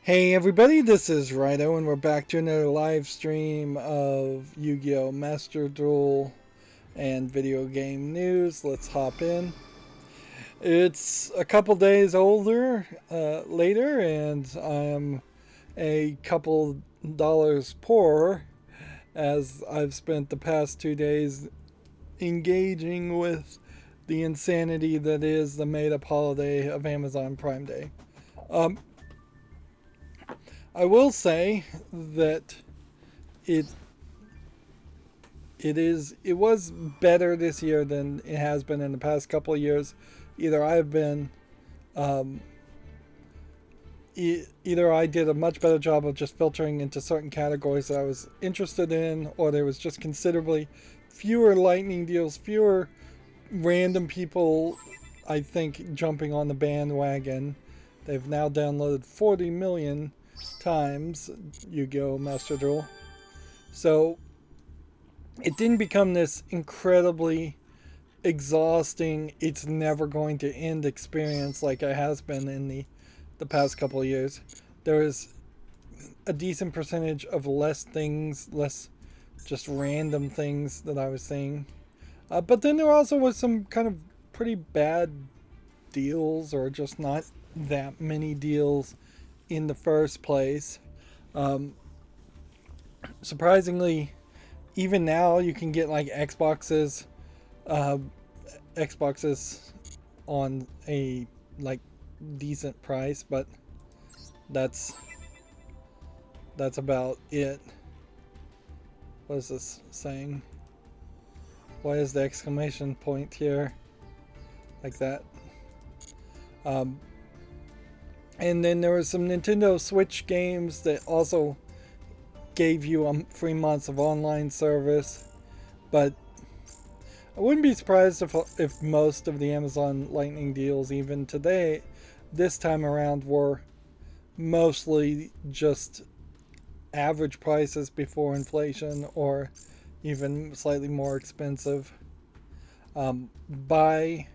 Hey everybody, this is Rydo, and we're back to another live stream of Yu-Gi-Oh! Master Duel and video game news. Let's hop in. It's a couple days later, and I am a couple dollars poorer as I've spent the past 2 days engaging with the insanity that is the made-up holiday of Amazon Prime Day. I will say that it was better this year than it has been in the past couple of years. Either I've been either I did a much better job of just filtering into certain categories that I was interested in, or there was just considerably fewer lightning deals, fewer random people, I think, jumping on the bandwagon. They've now downloaded 40 million times Yu-Gi-Oh! Master Duel. So it didn't become this incredibly exhausting, it's never going to end experience like it has been in the past couple of years. There is a decent percentage of less things, less just random things that I was seeing. But then there also was some kind of pretty bad deals, or just not that many deals in the first place. Surprisingly, even now you can get like Xboxes on a like decent price, but that's about it. What is this saying? Why is the exclamation point here like that? And then there was some Nintendo Switch games that also gave you 3 months of online service. But I wouldn't be surprised if most of the Amazon Lightning deals, even today, this time around, were mostly just average prices before inflation, or even slightly more expensive. By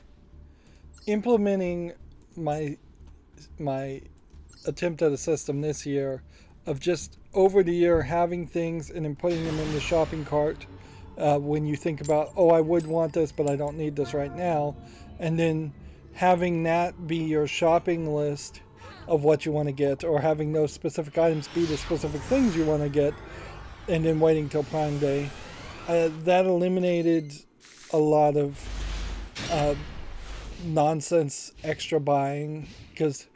implementing my attempt at a system this year of just over the year having things and then putting them in the shopping cart when you think about, oh, I would want this but I don't need this right now, and then having that be your shopping list of what you want to get, or having those specific items be the specific things you want to get, and then waiting till Prime Day, that eliminated a lot of nonsense extra buying, because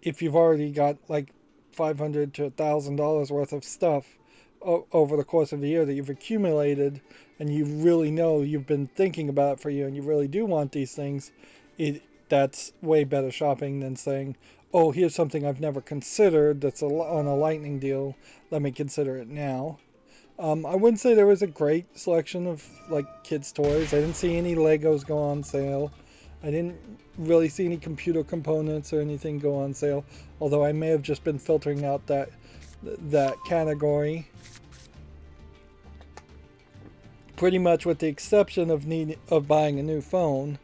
if you've already got like $500 to $1,000 worth of stuff over the course of the year that you've accumulated, and you really know you've been thinking about it for you, and you really do want these things, that's way better shopping than saying, oh, here's something I've never considered that's on a lightning deal, let me consider it now. I wouldn't say there was a great selection of like kids' toys. I didn't see any Legos go on sale. I didn't really see any computer components or anything go on sale, although I may have just been filtering out that category. Pretty much with the exception of buying a new phone,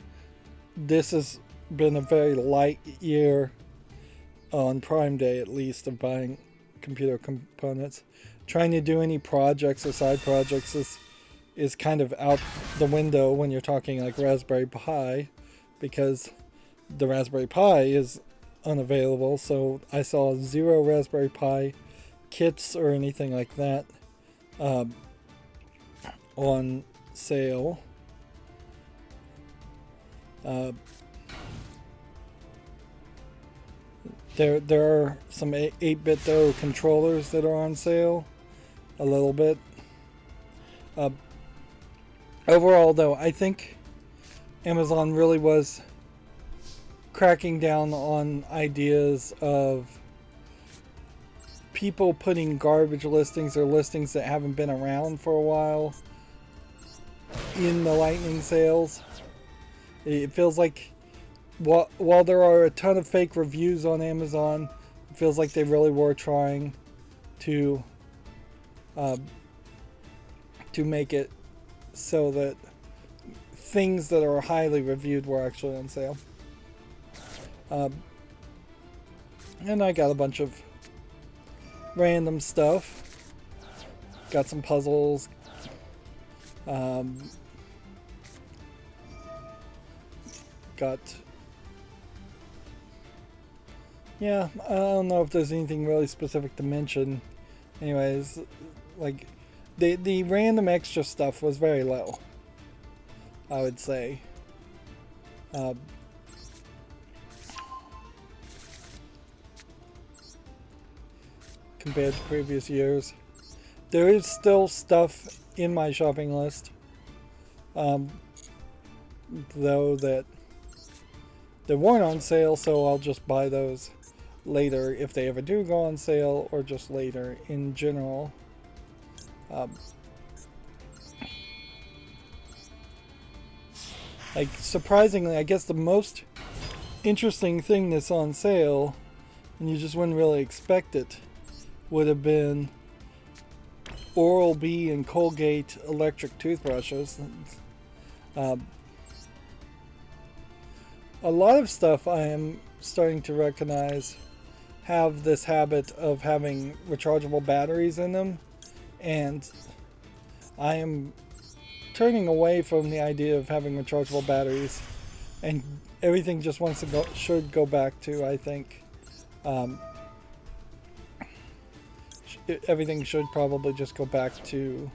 this has been a very light year on Prime Day, at least, of buying computer components. Trying to do any projects or side projects is kind of out the window when you're talking like Raspberry Pi, because the Raspberry Pi is unavailable. So I saw 0 Raspberry Pi kits or anything like that on sale. There are some 8-bit controllers that are on sale a little bit. Overall, though, I think Amazon really was cracking down on ideas of people putting garbage listings or listings that haven't been around for a while in the lightning sales. It feels like while there are a ton of fake reviews on Amazon, it feels like they really were trying to make it so that things that are highly reviewed were actually on sale. And I got a bunch of random stuff. Got some puzzles. Got... Yeah, I don't know if there's anything really specific to mention. Anyways, like, the random extra stuff was very low, I would say. Compared to previous years. There is still stuff in my shopping list, though, that weren't on sale, so I'll just buy those later if they ever do go on sale, or just later in general. Like, surprisingly, I guess the most interesting thing that's on sale, and you just wouldn't really expect it, would have been Oral-B and Colgate electric toothbrushes. A lot of stuff I am starting to recognize have this habit of having rechargeable batteries in them, and I am turning away from the idea of having rechargeable batteries, and everything just wants to should go back to, I think, everything should probably just go back to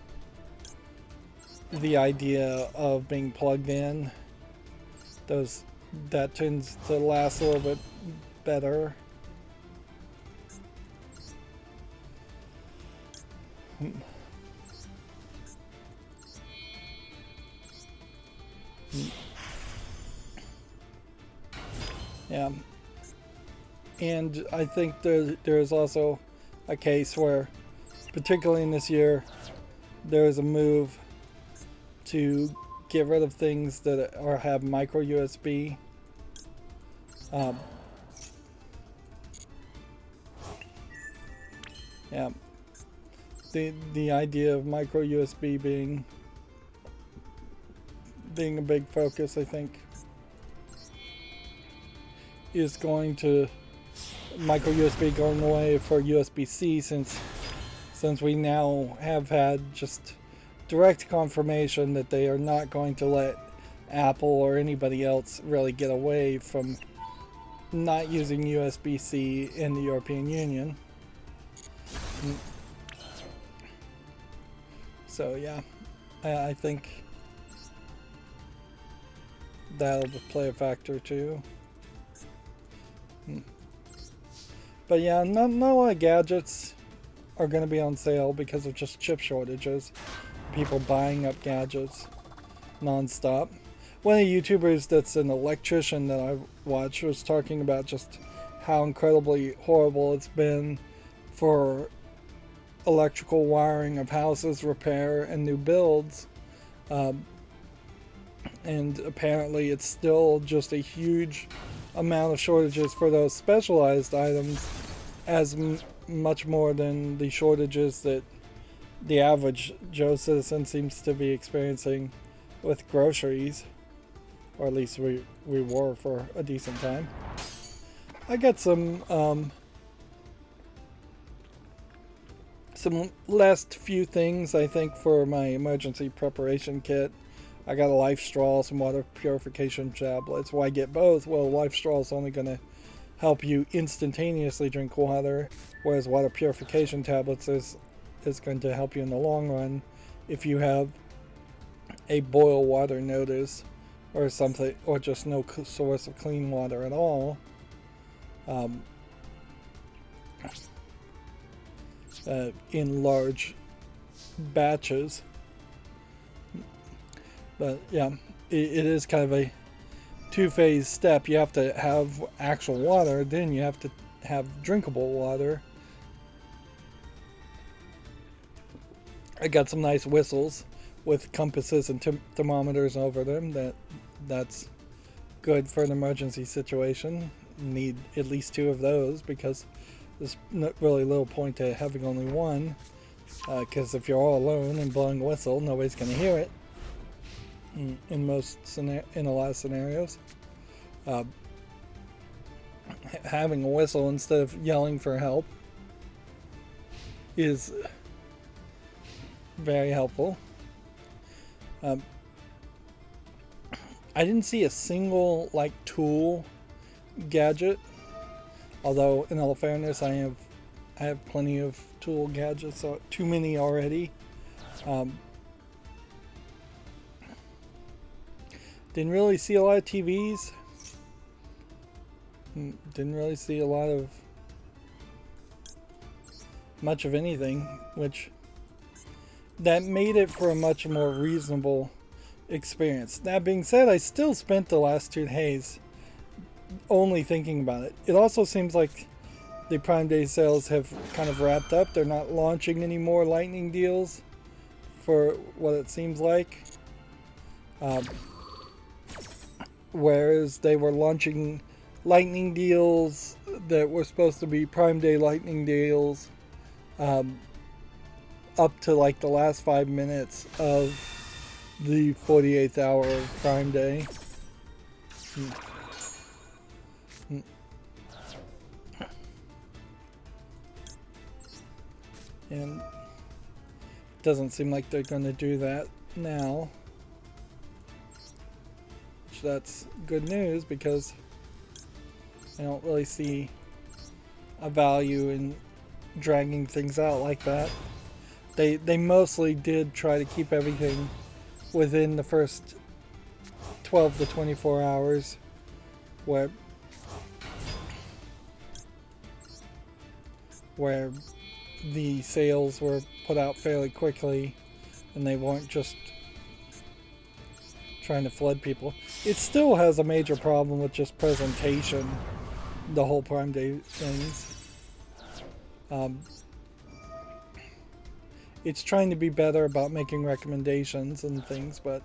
the idea of being plugged in. That tends to last a little bit better. Yeah, and I think there is also a case where, particularly in this year, there is a move to get rid of things that have micro USB. Yeah, the idea of micro USB being a big focus, I think, is going to micro USB going away for USB-C, since we now have had just direct confirmation that they are not going to let Apple or anybody else really get away from not using USB-C in the European Union. So yeah, I think that'll play a factor too. But yeah, not a lot of gadgets are going to be on sale because of just chip shortages. People buying up gadgets non-stop. One of the YouTubers that's an electrician that I watch was talking about just how incredibly horrible it's been for electrical wiring of houses, repair, and new builds. And apparently it's still just a huge amount of shortages for those specialized items, as much more than the shortages that the average Joe citizen seems to be experiencing with groceries, or at least we were for a decent time. I got some last few things, I think, for my emergency preparation kit. I got a life straw, some water purification tablets. Why get both? Well, life straw is only going to help you instantaneously drink water, whereas water purification tablets is going to help you in the long run if you have a boil water notice or something, or just no source of clean water at all. In large batches. But yeah, it is kind of a two-phase step. You have to have actual water, then you have to have drinkable water. I got some nice whistles with compasses and thermometers over them. That's good for an emergency situation. Need at least 2 of those, because there's not really little point to having only one, because if you're all alone and blowing a whistle, nobody's going to hear it in a lot of scenarios. Having a whistle instead of yelling for help is very helpful. I didn't see a single like tool gadget, although in all fairness I have plenty of tool gadgets, so too many already. Didn't really see a lot of TVs. Didn't really see a lot of much of anything, which that made it for a much more reasonable experience. That being said, I still spent the last 2 days only thinking about it. It also seems like the Prime Day sales have kind of wrapped up. They're not launching any more lightning deals for what it seems like. Whereas they were launching lightning deals that were supposed to be Prime Day lightning deals up to like the last 5 minutes of the 48th hour of Prime Day. And it doesn't seem like they're going to do that now. Which that's good news, because I don't really see a value in dragging things out like that. They mostly did try to keep everything within the first 12 to 24 hours, where the sales were put out fairly quickly and they weren't just trying to flood people. It still has a major problem with just presentation, the whole Prime Day things. It's trying to be better about making recommendations and things, but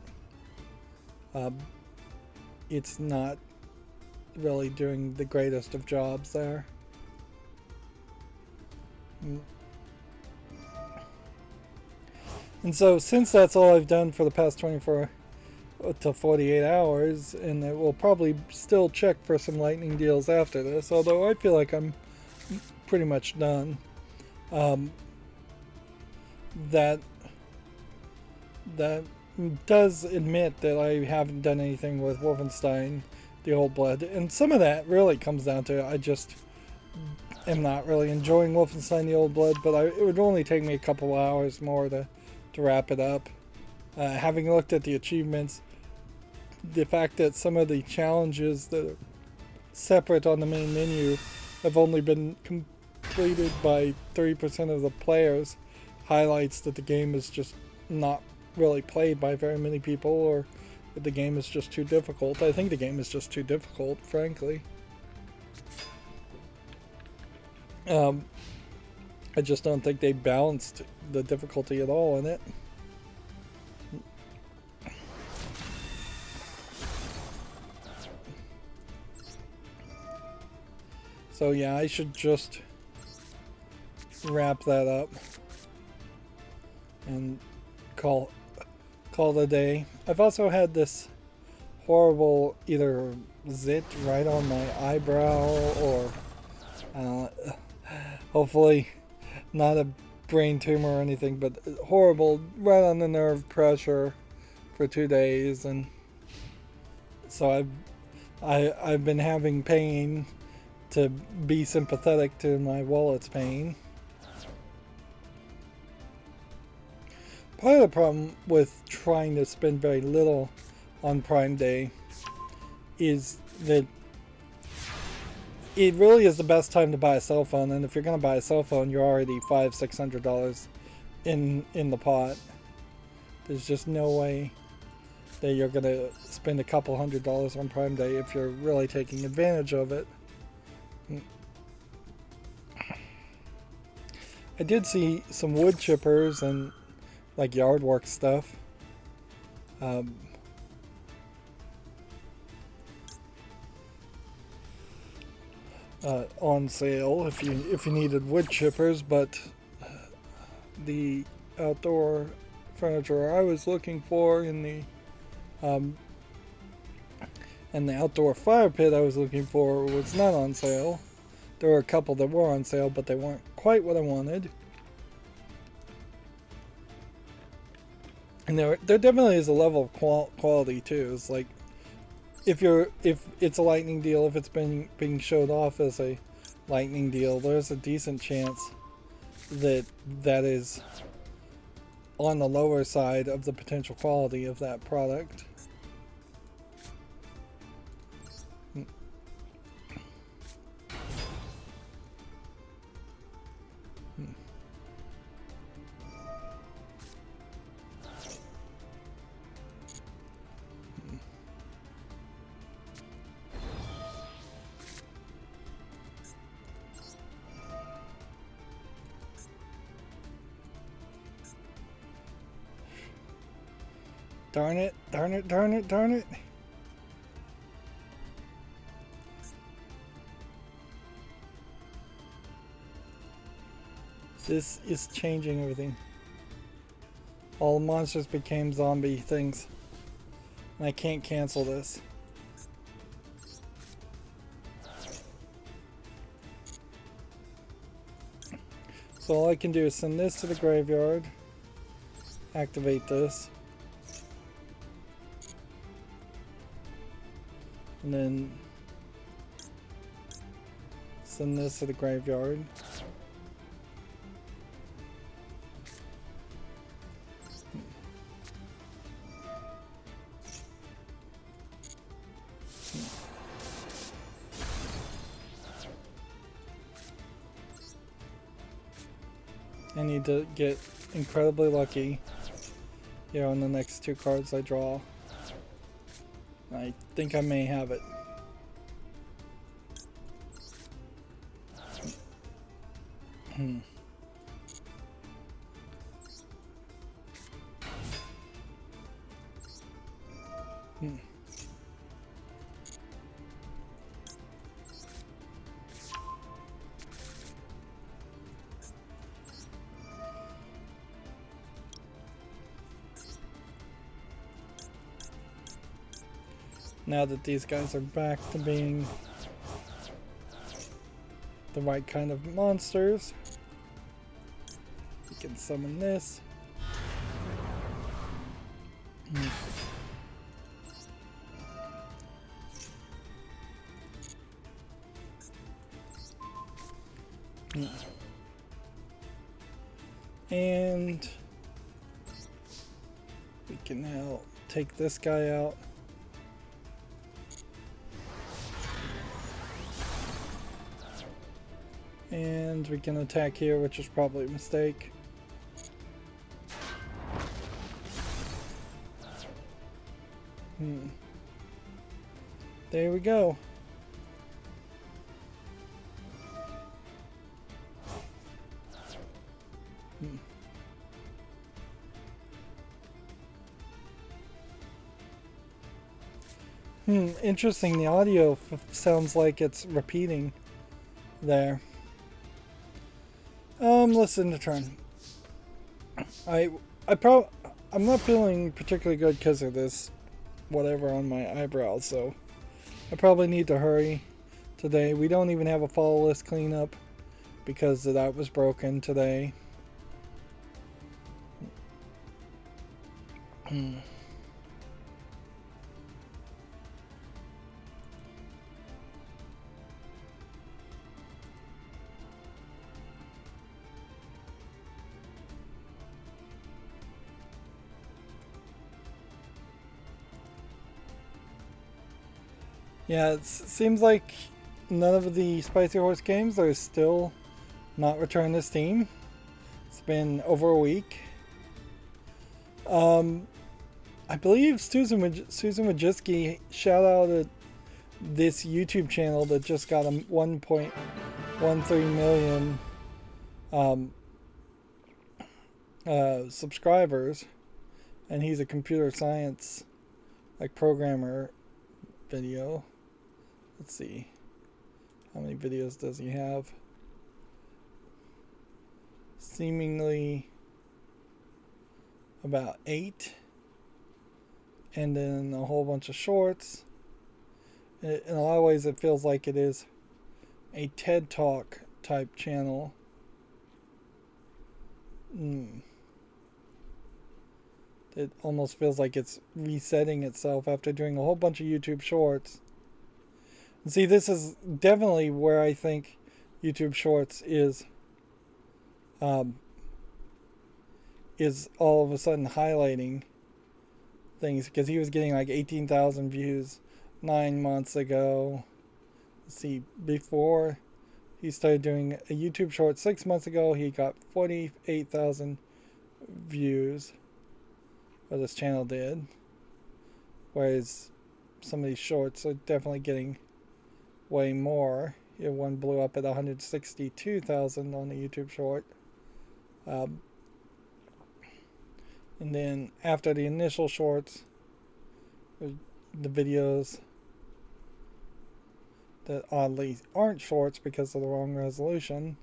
it's not really doing the greatest of jobs there. And so, since that's all I've done for the past 24 to 48 hours, and it will probably still check for some lightning deals after this, although I feel like I'm pretty much done. That does admit that I haven't done anything with Wolfenstein, the Old Blood, and some of that really comes down to I just am not really enjoying Wolfenstein, the Old Blood, but it would only take me a couple hours more to wrap it up. Having looked at the achievements, the fact that some of the challenges that are separate on the main menu have only been completed by 30% of the players highlights that the game is just not really played by very many people, or that the game is just too difficult. I think the game is just too difficult, frankly. I just don't think they balanced the difficulty at all in it. So yeah, I should just wrap that up and call it a day. I've also had this horrible either zit right on my eyebrow, or hopefully not a brain tumor or anything, but horrible right on the nerve pressure for 2 days, and so I've been having pain to be sympathetic to my wallet's pain. Part of the problem with trying to spend very little on Prime Day is that it really is the best time to buy a cell phone, and if you're going to buy a cell phone, you're already $500-600 in the pot. There's just no way that you're going to spend a couple $100s on Prime Day if you're really taking advantage of it. I did see some wood chippers and like yard work stuff. On sale if you needed wood chippers, but the outdoor furniture I was looking for in the and the outdoor fire pit I was looking for was not on sale. There were a couple that were on sale, but they weren't quite what I wanted. And there definitely is a level of quality too. It's like if it's a lightning deal, if it's been being showed off as a lightning deal, there's a decent chance that that is on the lower side of the potential quality of that product. Darn it, darn it, darn it, darn it. This is changing everything. All monsters became zombie things. And I can't cancel this. So all I can do is send this to the graveyard. Activate this. And then send this to the graveyard. I need to get incredibly lucky here on the next two cards I draw. I think I may have it. Hmm. Now that these guys are back to being the right kind of monsters, we can summon this. And we can now take this guy out. And we can attack here, which is probably a mistake. There we go. Interesting. The audio sounds like it's repeating there. Listen to turn. I'm not feeling particularly good because of this whatever on my eyebrows, so I probably need to hurry today. We don't even have a follow list cleanup because that was broken today. Yeah, it seems like none of the Spicy Horse games are still not returned to Steam. It's been over a week. I believe Susan Wojcicki shout out at this YouTube channel that just got a 1.13 million subscribers, and he's a computer science programmer video. Let's see, how many videos does he have? Seemingly about 8, and then a whole bunch of shorts. In a lot of ways it feels like it is a TED Talk type channel. It almost feels like it's resetting itself after doing a whole bunch of YouTube shorts. And see, this is definitely where I think YouTube Shorts um, is all of a sudden highlighting things, because he was getting like 18,000 views 9 months ago. Let's see, before he started doing a YouTube short 6 months ago, he got 48,000 views. Or this channel did. Whereas some of these shorts are definitely getting way more. Here one blew up at 162,000 on the YouTube short. And then after the initial shorts, the videos that oddly aren't shorts because of the wrong resolution,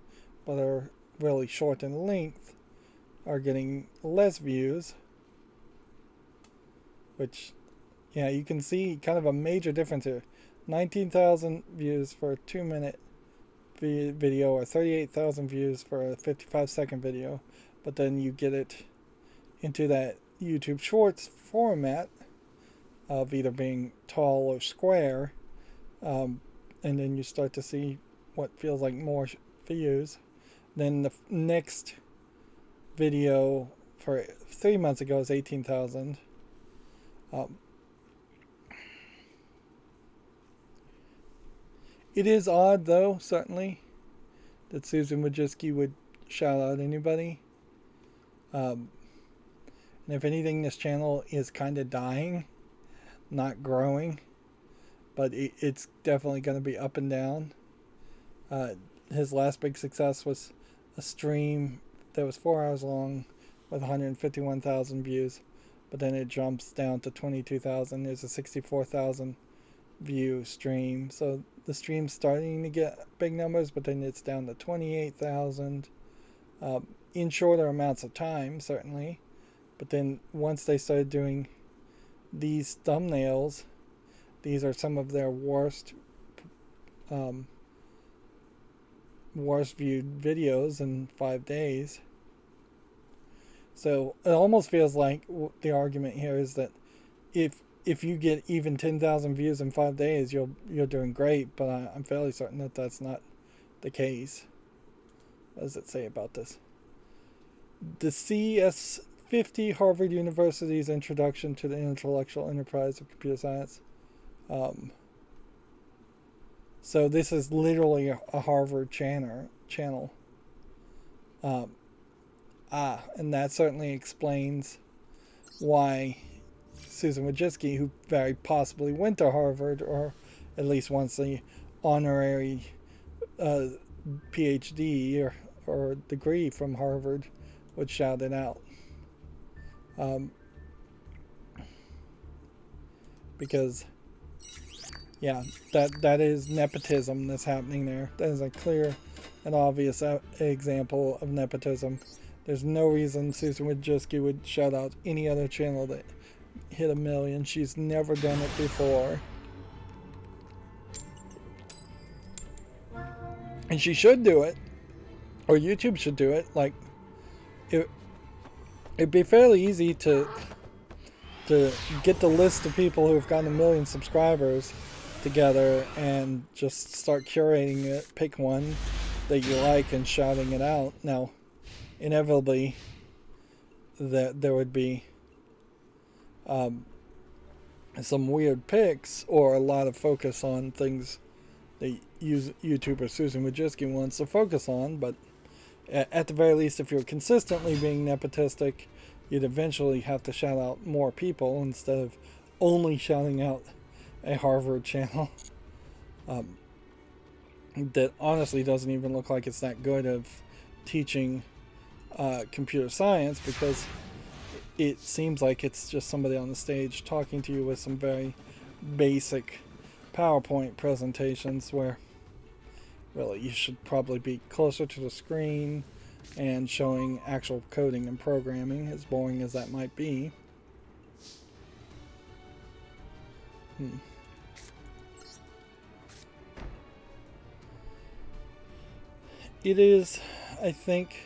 but are really short in length, are getting less views. Which, yeah, you can see kind of a major difference here. 19,000 views for a 2-minute video, or 38,000 views for a 55-second video. But then you get it into that YouTube Shorts format of either being tall or square. And then you start to see what feels like more views. Then the next video for 3 months ago is 18,000. It is odd, though, certainly, that Susan Wojcicki would shout out anybody. And if anything, this channel is kind of dying, not growing, but it's definitely going to be up and down. His last big success was a stream that was 4 hours long with 151,000 views, but then it jumps down to 22,000. There's a 64,000 view stream, so the stream's starting to get big numbers, but then it's down to 28,000 in shorter amounts of time, certainly. But then once they started doing these thumbnails, these are some of their worst viewed videos in 5 days. So it almost feels like the argument here is that if you get even 10,000 views in 5 days, you're doing great. But I'm fairly certain that that's not the case. What does it say about this? The CS50, Harvard University's Introduction to the Intellectual Enterprise of Computer Science. So this is literally a Harvard channel. And that certainly explains why Susan Wojcicki, who very possibly went to Harvard, or at least wants the honorary PhD or degree from Harvard, would shout it out. Because, yeah, that is nepotism that's happening there. That is a clear and obvious example of nepotism. There's no reason Susan Wojcicki would shout out any other channel that hit 1 million. She's never done it before. And she should do it. Or YouTube should do it. Like, it'd be fairly easy to get the list of people who've gotten 1 million subscribers together and just start curating it. Pick one that you like and shouting it out. Now, inevitably, there would be some weird picks, or a lot of focus on things that YouTuber Susan Wojcicki wants to focus on. But at the very least, if you're consistently being nepotistic, you'd eventually have to shout out more people instead of only shouting out a Harvard channel that honestly doesn't even look like it's that good of teaching computer science, because it seems like it's just somebody on the stage talking to you with some very basic PowerPoint presentations, where really you should probably be closer to the screen and showing actual coding and programming, as boring as that might be. It is, I think,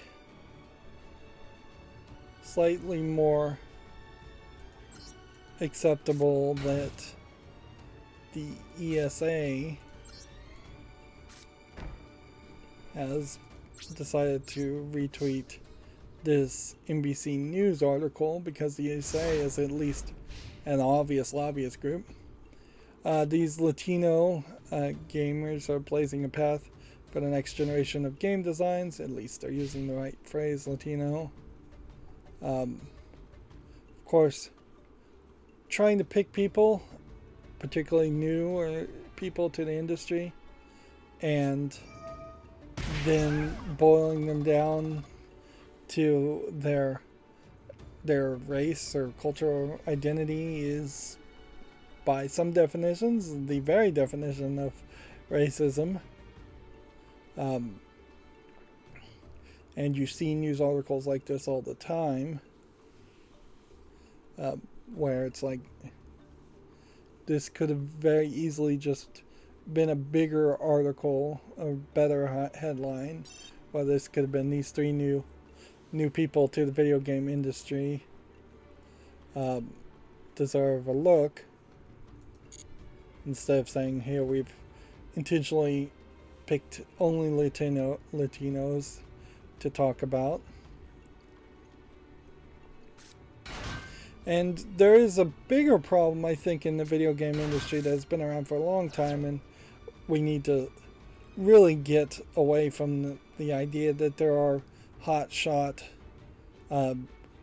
slightly more acceptable that the ESA has decided to retweet this NBC News article because the ESA is at least an obvious lobbyist group. These Latino gamers are blazing a path for the next generation of game designs. At least they're using the right phrase, Latino. Of course, trying to pick people, particularly new or people to the industry, and then boiling them down to their race or cultural identity is, by some definitions, the very definition of racism. And you see news articles like this all the time, where it's like, this could have very easily just been a bigger article, a better headline, or this could have been these 3 new people to the video game industry deserve a look, instead of saying, here, we've intentionally picked only Latinos to talk about. And there is a bigger problem, I think, in the video game industry that has been around for a long time, and we need to really get away from the idea that there are hotshot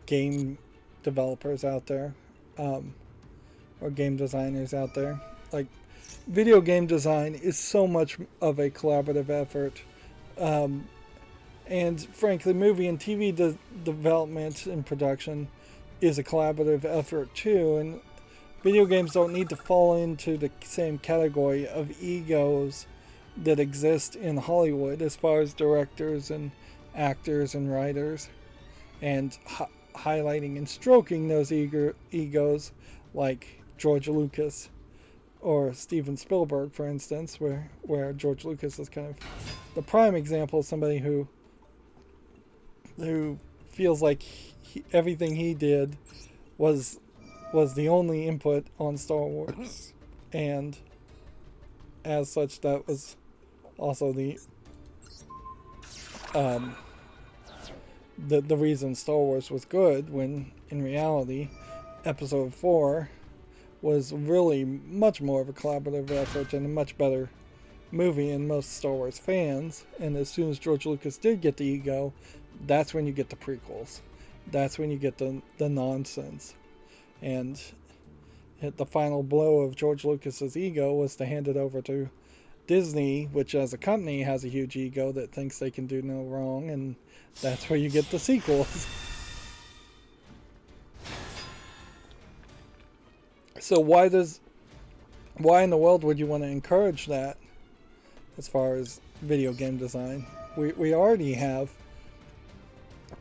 game developers out there, or game designers out there. Like, video game design is so much of a collaborative effort, and frankly, movie and TV development and production is a collaborative effort too, and video games don't need to fall into the same category of egos that exist in Hollywood as far as directors and actors and writers, and highlighting and stroking those egos like George Lucas or Steven Spielberg, for instance, where George Lucas is kind of the prime example of somebody who feels like everything he did was the only input on Star Wars, and as such, that was also the reason Star Wars was good, when in reality Episode 4 was really much more of a collaborative effort and a much better movie in most Star Wars fans. And as soon as George Lucas did get the ego, that's when you get the prequels. That's when you get the nonsense. And the final blow of George Lucas's ego was to hand it over to Disney, which as a company has a huge ego that thinks they can do no wrong, and that's where you get the sequels. So why in the world would you want to encourage that as far as video game design? We already have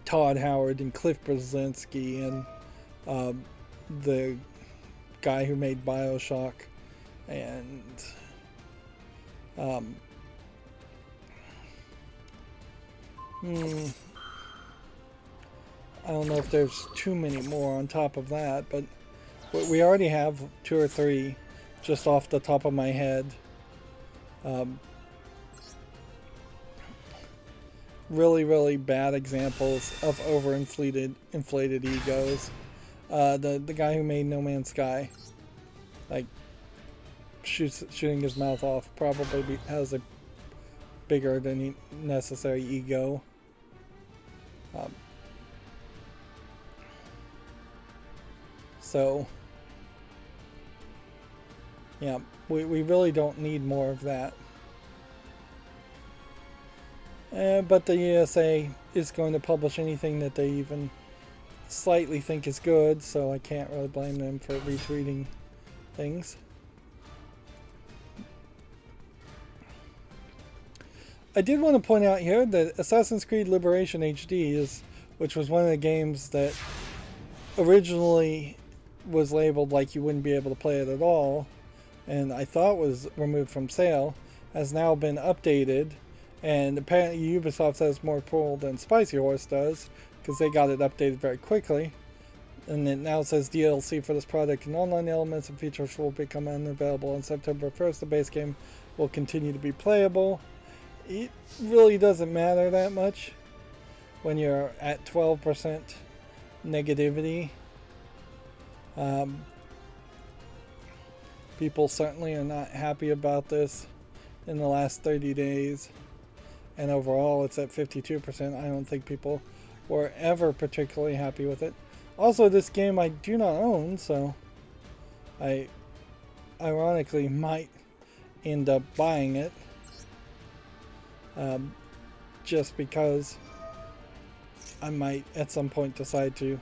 Todd Howard and Cliff Bleszinski and the guy who made BioShock, and I don't know if there's too many more on top of that, but we already have 2 or 3 just off the top of my head. Really, really bad examples of overinflated egos. The guy who made No Man's Sky, like, shooting his mouth off, probably has a bigger than necessary ego. So, yeah, we really don't need more of that. But the USA is going to publish anything that they even slightly think is good, so I can't really blame them for retweeting things. I did want to point out here that Assassin's Creed Liberation HD which was one of the games that originally was labeled like you wouldn't be able to play it at all, and I thought was removed from sale, has now been updated, and apparently Ubisoft has more pull than Spicy Horse does, because they got it updated very quickly. And it now says DLC for this product and online elements and features will become unavailable on September 1st. The base game will continue to be playable. It really doesn't matter that much when you're at 12% negativity. People certainly are not happy about this in the last 30 days. And overall it's at 52%. I don't think people were ever particularly happy with it. Also, this game I do not own, so I ironically might end up buying it. Just because I might at some point decide to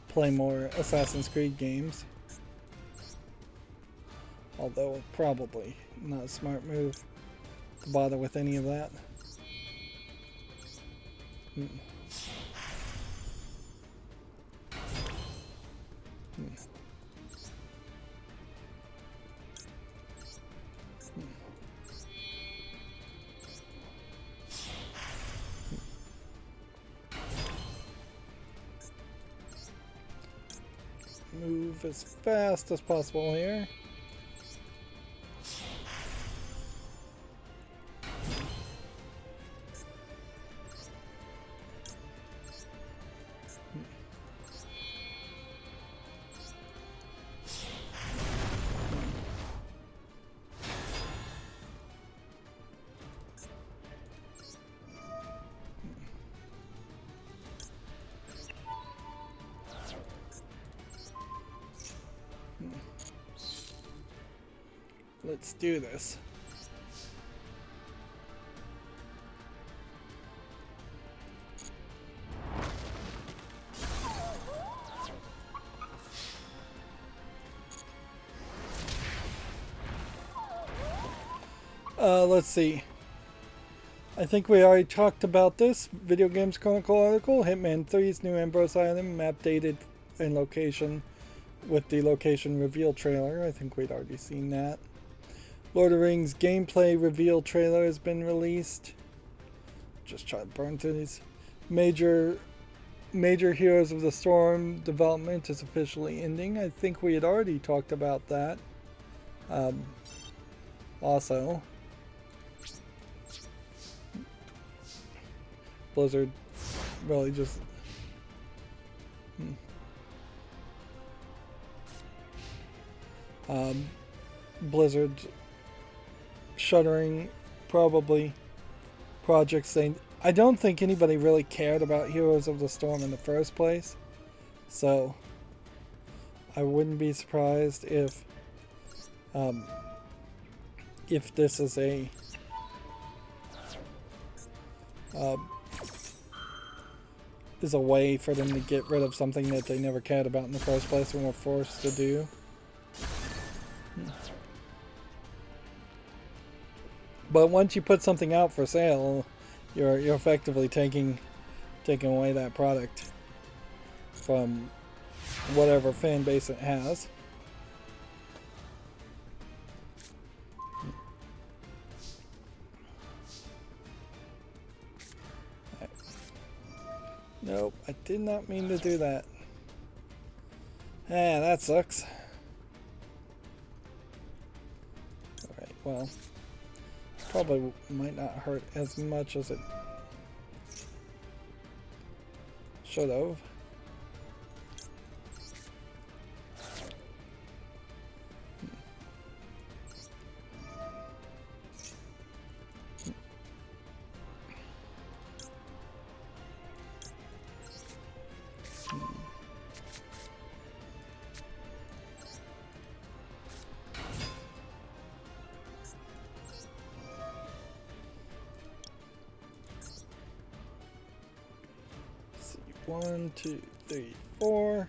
play more Assassin's Creed games. Although probably not a smart move to bother with any of that. Move as fast as possible here. Let's do this. Let's see. I think we already talked about this. Video Games Chronicle article. Hitman 3's new Ambrose item, map dated and location with the location reveal trailer. I think we'd already seen that. Lord of the Rings gameplay reveal trailer has been released. Just try to burn through these. Major Heroes of the Storm development is officially ending. I think we had already talked about that. Also, Blizzard really just Blizzard shuttering probably projects. I don't think anybody really cared about Heroes of the Storm in the first place, so I wouldn't be surprised if this is a way for them to get rid of something that they never cared about in the first place and were forced to do. But once you put something out for sale, you're effectively taking away that product from whatever fan base it has. Nope, I did not mean to do that. Ah, that sucks. Alright, well, probably might not hurt as much as it should have. One, two, three, four.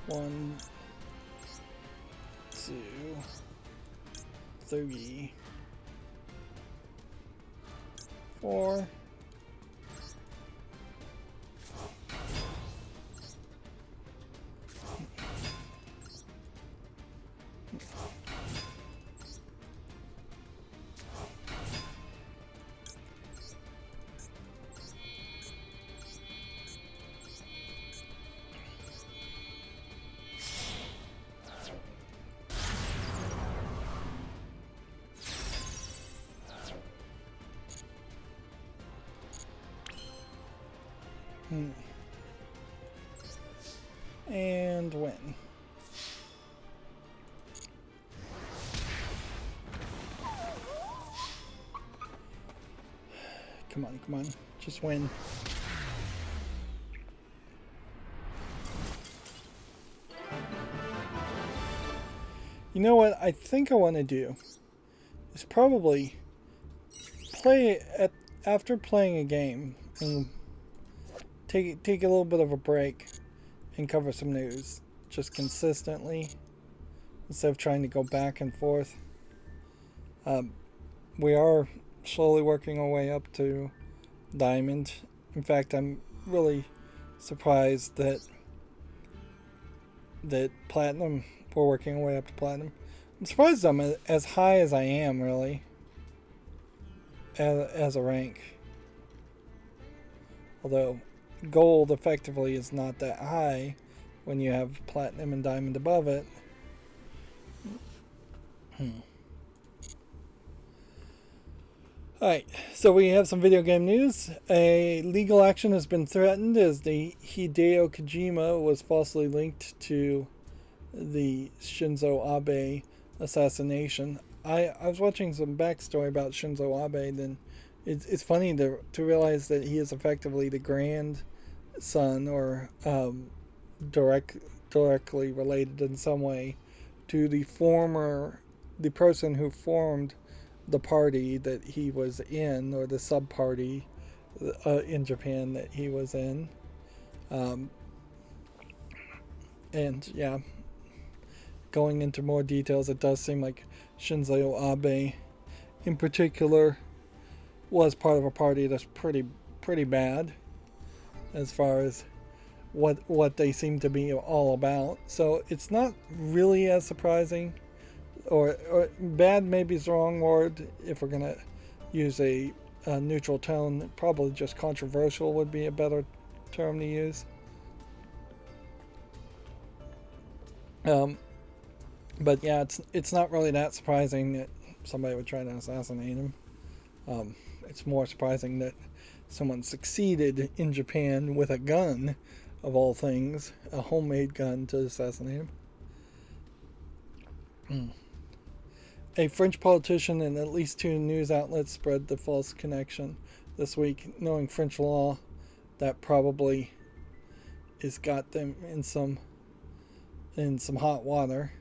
1, 2, 3, 4. And win. Come on, come on. Just win. You know what I think I want to do is probably play after playing a game and take a little bit of a break and cover some news just consistently instead of trying to go back and forth. We are slowly working our way up to Diamond. In fact, I'm really surprised that Platinum, we're working our way up to Platinum. I'm surprised I'm as high as I am, really, as a rank. Although Gold effectively is not that high when you have Platinum and Diamond above it. Alright, so we have some video game news. A legal action has been threatened as the Hideo Kojima was falsely linked to the Shinzo Abe assassination. I was watching some backstory about Shinzo Abe, and then it's funny to realize that he is effectively the grandson or directly related in some way to the person who formed the party that he was in, or the sub-party in Japan that he was in. And yeah, going into more details, it does seem like Shinzo Abe in particular was part of a party that's pretty bad as far as what they seem to be all about. So it's not really as surprising, or bad maybe is the wrong word if we're gonna use a neutral tone. Probably just controversial would be a better term to use. But yeah, it's not really that surprising that somebody would try to assassinate him. It's more surprising that someone succeeded in Japan with a gun, of all things, a homemade gun, to assassinate him. A French politician and at least 2 news outlets spread the false connection this week. Knowing French law, that probably has got them in some hot water.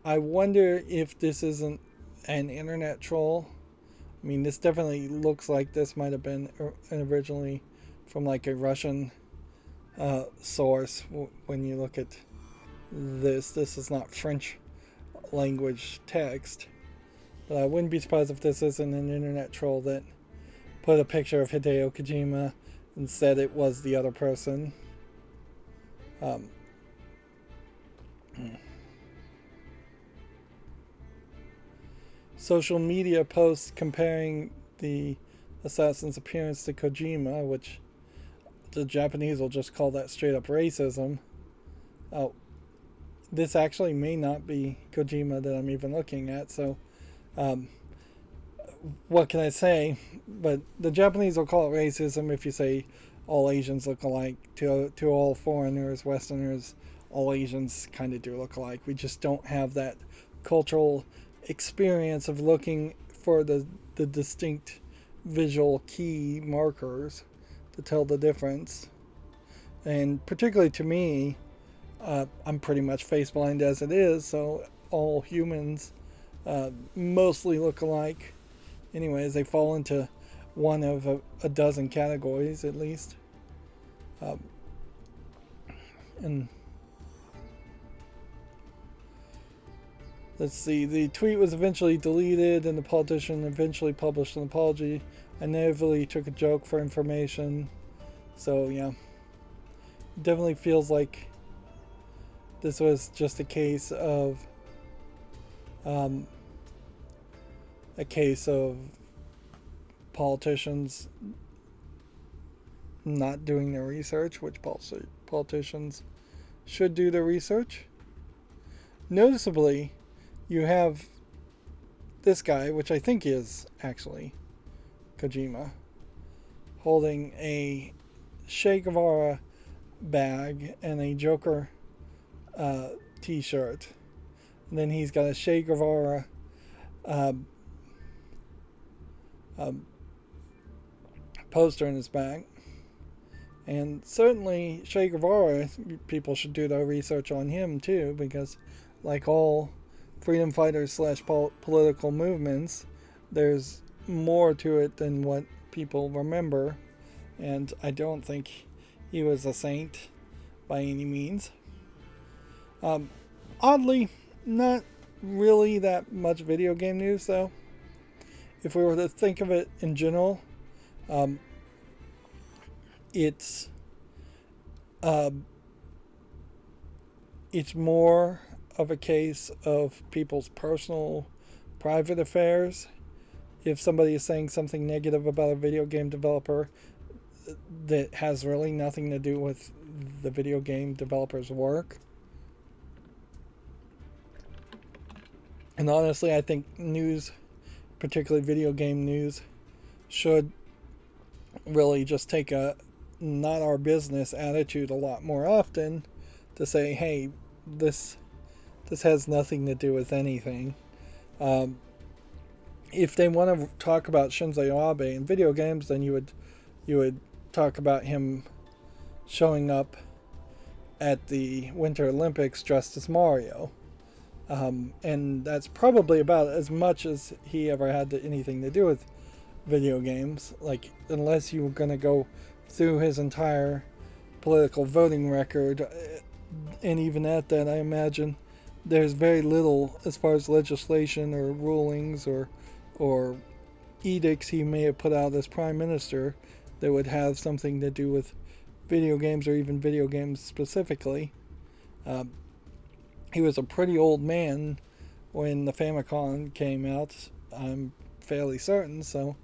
I wonder if this isn't an internet troll. I mean, this definitely looks like this might have been originally from like a Russian source. When you look at this is not French language text, but I wouldn't be surprised if this isn't an internet troll that put a picture of Hideo Kojima and said it was the other person. Social media posts comparing the assassin's appearance to Kojima, which the Japanese will just call that straight up racism. Oh, this actually may not be Kojima that I'm even looking at, so what can I say? But the Japanese will call it racism if you say all Asians look alike. To all foreigners, Westerners, all Asians kind of do look alike. We just don't have that cultural experience of looking for the distinct visual key markers to tell the difference. And particularly to me, I'm pretty much face blind as it is, so all humans mostly look alike. Anyways, they fall into one of a dozen categories at least. And Let's see. The tweet was eventually deleted, and the politician eventually published an apology. I naively took a joke for information. So, yeah. It definitely feels like this was just a case of politicians not doing their research, which politicians should do their research. Noticeably, you have this guy, which I think is actually Kojima, holding a Che Guevara bag and a Joker t-shirt. And then he's got a Che Guevara poster in his bag. And certainly Che Guevara, people should do their research on him too, because like all freedom fighters / political movements, there's more to it than what people remember. And I don't think he was a saint by any means. Oddly, not really that much video game news though. If we were to think of it in general, it's more of a case of people's personal, private affairs. If somebody is saying something negative about a video game developer that has really nothing to do with the video game developer's work. And honestly, I think news, particularly video game news, should really just take a not our business attitude a lot more often to say, hey, this has nothing to do with anything. If they want to talk about Shinzo Abe in video games, then you would talk about him showing up at the Winter Olympics dressed as Mario. And that's probably about as much as he ever had anything to do with video games. Like, unless you were going to go through his entire political voting record, and even at that, I imagine there's very little as far as legislation or rulings or edicts he may have put out as prime minister that would have something to do with video games or even video games specifically. He was a pretty old man when the Famicom came out, I'm fairly certain, so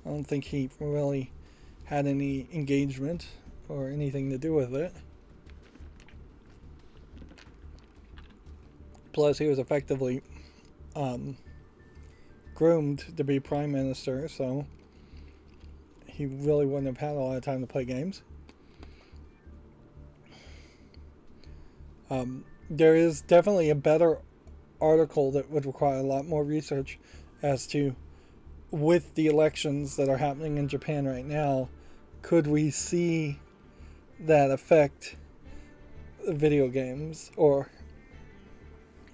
I don't think he really had any engagement or anything to do with it. Plus, he was effectively groomed to be prime minister, so he really wouldn't have had a lot of time to play games. There is definitely a better article that would require a lot more research as to, with the elections that are happening in Japan right now, could we see that affect video games, or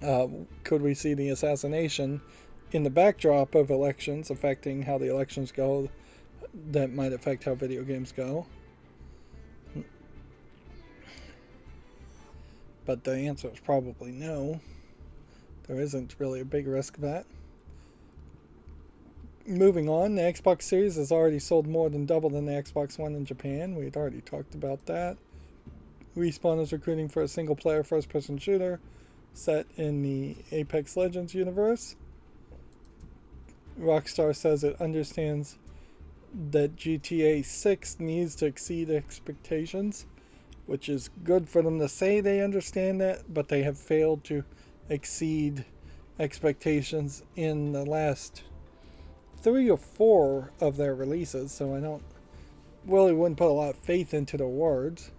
could we see the assassination in the backdrop of elections affecting how the elections go that might affect how video games go? But the answer is probably no. There isn't really a big risk of that. Moving on, the Xbox Series has already sold more than double than the Xbox One in Japan. We had already talked about that. Respawn is recruiting for a single-player first-person shooter set in the Apex Legends universe. Rockstar says it understands that GTA 6 needs to exceed expectations, which is good for them to say they understand that, but they have failed to exceed expectations in the last 3 or 4 of their releases, so I don't really wouldn't put a lot of faith into their words.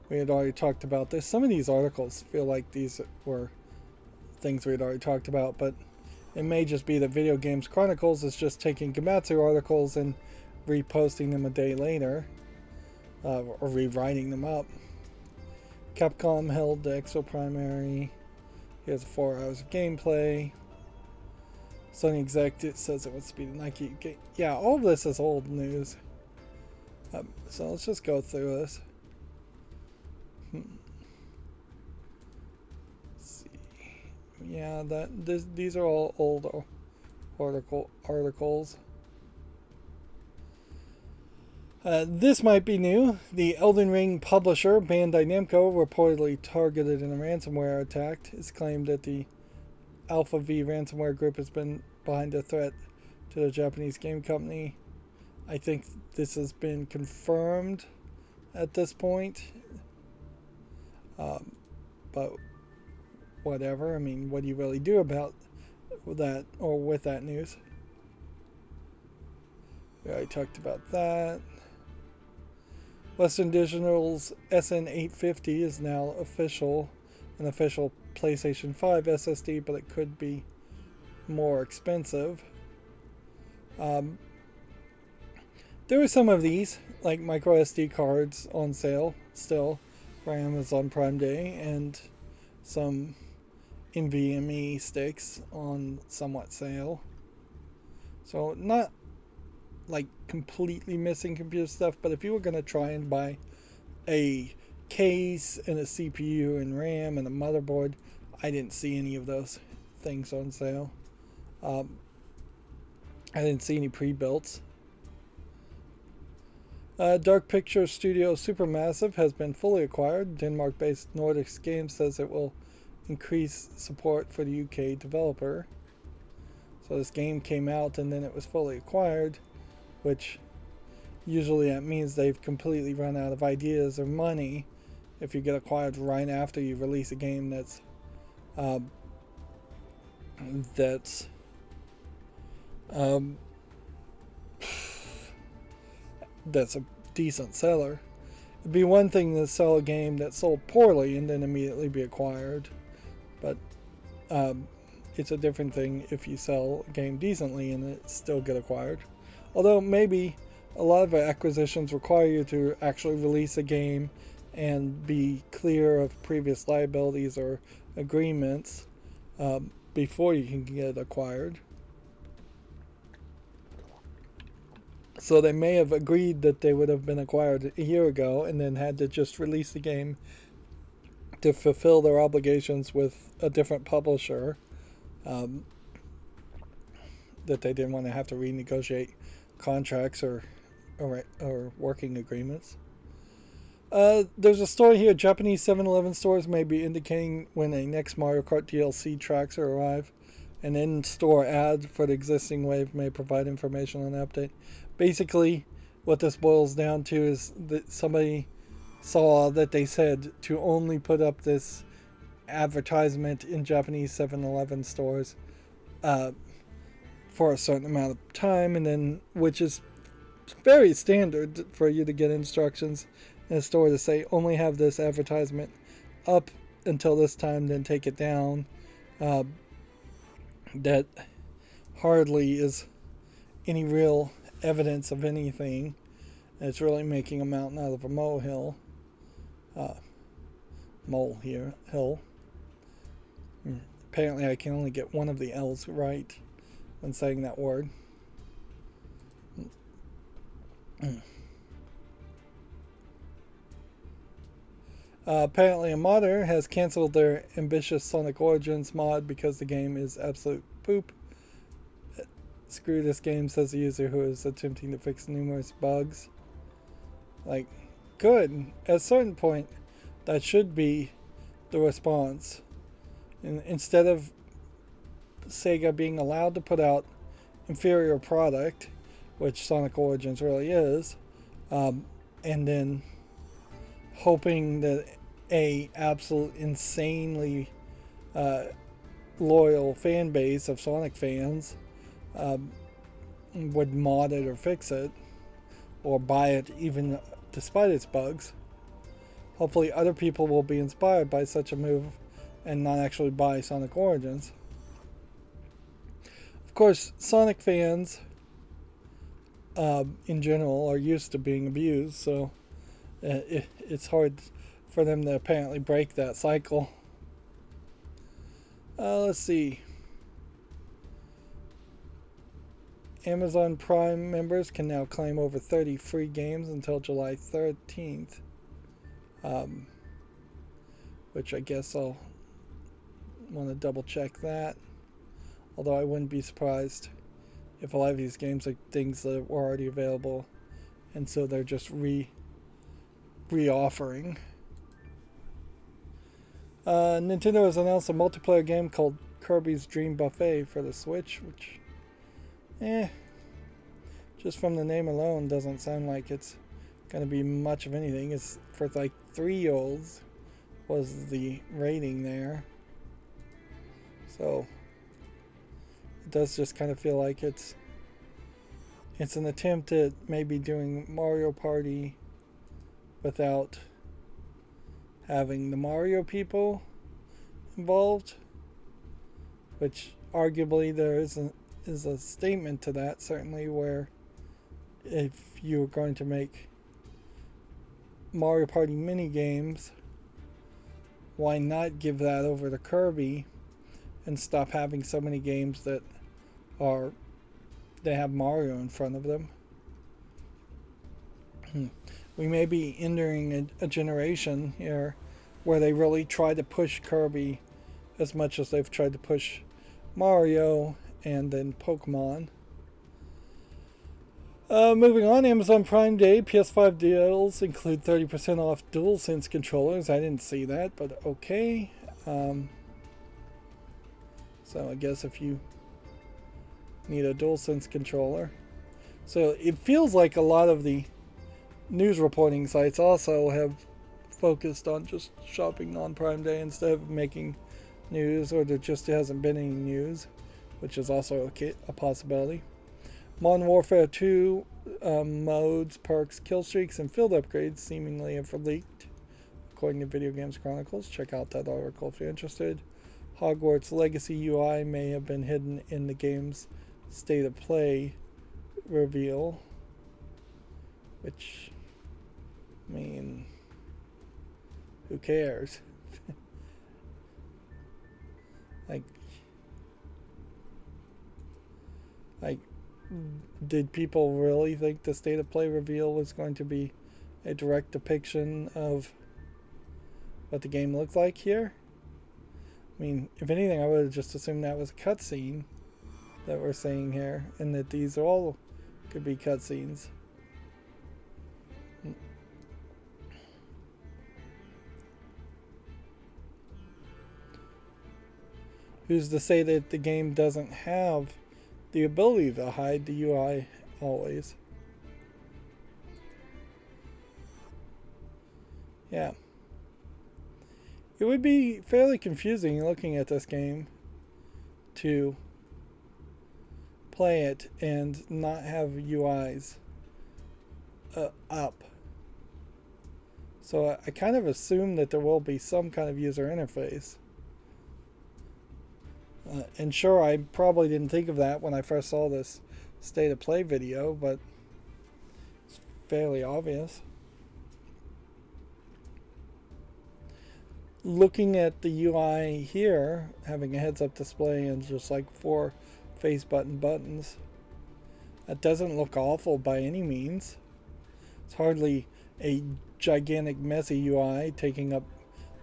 We had already talked about this. Some of these articles feel like these were things we had already talked about, but it may just be that Video Games Chronicles is just taking Gematsu articles and reposting them a day later, or rewriting them up. Capcom held the EXO primary. Here's 4 hours of gameplay. Sony executive says it wants to be the Nike game. Yeah, all of this is old news. So let's just go through this. yeah, these are all old articles. This might be new. The Elden Ring publisher, Bandai Namco, reportedly targeted in a ransomware attack. It's claimed that the Alpha V ransomware group has been behind the threat to the Japanese game company. I think this has been confirmed at this point. But whatever. I mean, what do you really do about that or with that news? We already talked about that. Western Digital's SN850 is now an official PlayStation 5 SSD, but it could be more expensive. There were some of these, like micro SD cards, on sale still for Amazon Prime Day, and some NVMe sticks on somewhat sale. So not like completely missing computer stuff, but if you were going to try and buy a case and a CPU and RAM and a motherboard, I didn't see any of those things on sale. I didn't see any pre-builts. Dark Picture Studio Supermassive has been fully acquired. Denmark-based Nordics Games says it will increase support for the UK developer. So this game came out and then it was fully acquired, which usually that means they've completely run out of ideas or money if you get acquired right after you release a game that's a decent seller. It'd be one thing to sell a game that sold poorly and then immediately be acquired, but it's a different thing if you sell a game decently and it still get acquired. Although maybe a lot of acquisitions require you to actually release a game and be clear of previous liabilities or agreements before you can get acquired. So they may have agreed that they would have been acquired a year ago and then had to just release the game to fulfill their obligations with a different publisher that they didn't want to have to renegotiate contracts or working agreements. There's a story here. Japanese 7-Eleven stores may be indicating when a next Mario Kart DLC tracks will arrive. An in-store ad for the existing wave may provide information on the update. Basically, what this boils down to is that somebody saw that they said to only put up this advertisement in Japanese 7-Eleven stores for a certain amount of time, and then, which is very standard for you to get instructions in a store to say only have this advertisement up until this time, then take it down. That hardly is any real evidence of anything. It's really making a mountain out of a molehill. Hill. Apparently I can only get one of the L's right when saying that word. Apparently a modder has canceled their ambitious Sonic Origins mod because the game is absolute poop. Screw this game, says the user who is attempting to fix numerous bugs. Like, good. At a certain point, that should be the response. Instead of Sega being allowed to put out inferior product, which Sonic Origins really is, and then hoping that a absolute insanely loyal fan base of Sonic fans would mod it or fix it or buy it even despite its bugs. Hopefully other people will be inspired by such a move and not actually buy Sonic Origins. Of course, Sonic fans in general are used to being abused, so it's hard for them to apparently break that cycle. Let's see. Amazon Prime members can now claim over 30 free games until July 13th. Which I guess I'll want to double check that. Although I wouldn't be surprised if a lot of these games are things that were already available, and so they're just re-offering. Nintendo has announced a multiplayer game called Kirby's Dream Buffet for the Switch, which, just from the name alone, doesn't sound like it's going to be much of anything. It's for like 3-year-olds was the rating there. So it does just kind of feel like it's an attempt at maybe doing Mario Party without having the Mario people involved, which arguably there is a statement to that, certainly, where if you're going to make Mario Party mini games, why not give that over to Kirby and stop having so many games that they have Mario in front of them. We may be entering a generation here where they really try to push Kirby as much as they've tried to push Mario and then Pokemon. Moving on, Amazon Prime Day PS5 deals include 30% off DualSense controllers. I didn't see that, but okay. So I guess if you need a DualSense controller. So it feels like a lot of the news reporting sites also have focused on just shopping on Prime Day instead of making news, or there just hasn't been any news, which is also a possibility. Modern Warfare 2 modes, perks, kill streaks, and field upgrades seemingly have leaked, according to Video Games Chronicles. Check out that article if you're interested. Hogwarts Legacy UI may have been hidden in the game's State of Play reveal, which, I mean, who cares? like, did people really think the State of Play reveal was going to be a direct depiction of what the game looked like here? I mean, if anything, I would have just assumed that was a cutscene that we're seeing here, and that these all could be cutscenes. Who's to say that the game doesn't have the ability to hide the UI always? Yeah. It would be fairly confusing looking at this game to play it and not have UIs up. So I kind of assume that there will be some kind of user interface. And sure, I probably didn't think of that when I first saw this State of Play video, but it's fairly obvious. Looking at the UI here, having a heads-up display and just like 4 face buttons, that doesn't look awful by any means. It's hardly a gigantic messy UI taking up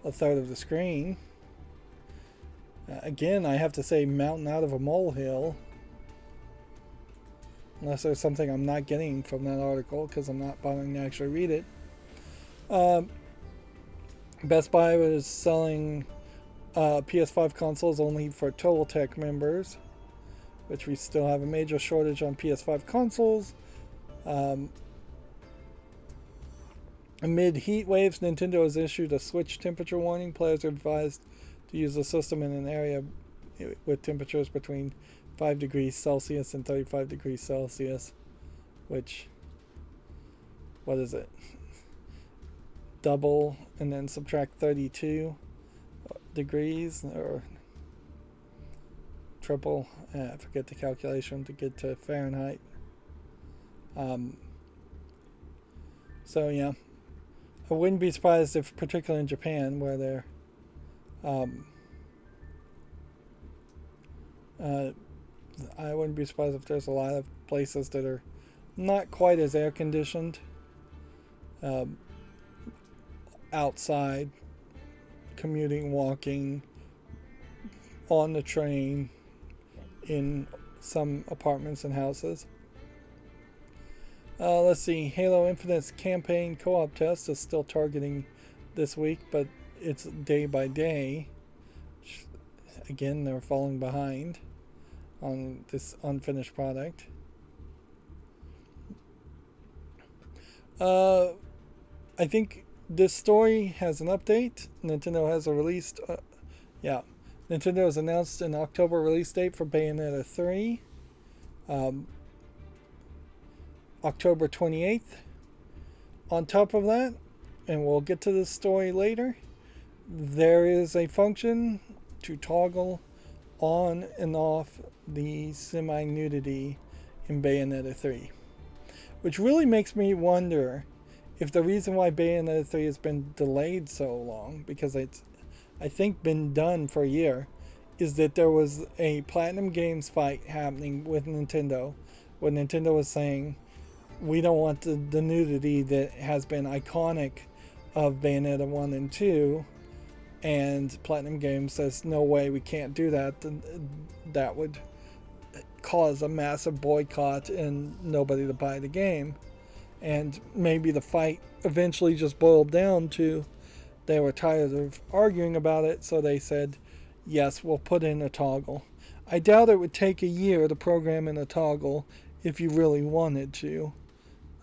a third of the screen. Again, I have to say, mountain out of a molehill. Unless there's something I'm not getting from that article, because I'm not bothering to actually read it. Best Buy was selling PS5 consoles only for Total Tech members, which we still have a major shortage on PS5 consoles. Amid heat waves, Nintendo has issued a Switch temperature warning. Players are advised to use the system in an area with temperatures between 5 degrees Celsius and 35 degrees Celsius, which, what is it? Double and then subtract 32 degrees, or triple, I forget the calculation to get to Fahrenheit. So yeah, I wouldn't be surprised if, particularly in Japan, where they're I wouldn't be surprised if there's a lot of places that are not quite as air conditioned outside, commuting, walking, on the train in some apartments and houses. Let's see. Halo Infinite's campaign co-op test is still targeting this week, but it's day by day. Again, they're falling behind on this unfinished product. I think this story has an update. Nintendo has a released. Nintendo has announced an October release date for Bayonetta 3. October 28th. On top of that, and we'll get to this story later, there is a function to toggle on and off the semi-nudity in Bayonetta 3. Which really makes me wonder if the reason why Bayonetta 3 has been delayed so long, because it's, I think, been done for a year, is that there was a Platinum Games fight happening with Nintendo, where Nintendo was saying, we don't want the nudity that has been iconic of Bayonetta 1 and 2, and Platinum Games says, no way, we can't do that. That would cause a massive boycott and nobody to buy the game. And maybe the fight eventually just boiled down to they were tired of arguing about it, so they said, yes, we'll put in a toggle. I doubt it would take a year to program in a toggle if you really wanted to.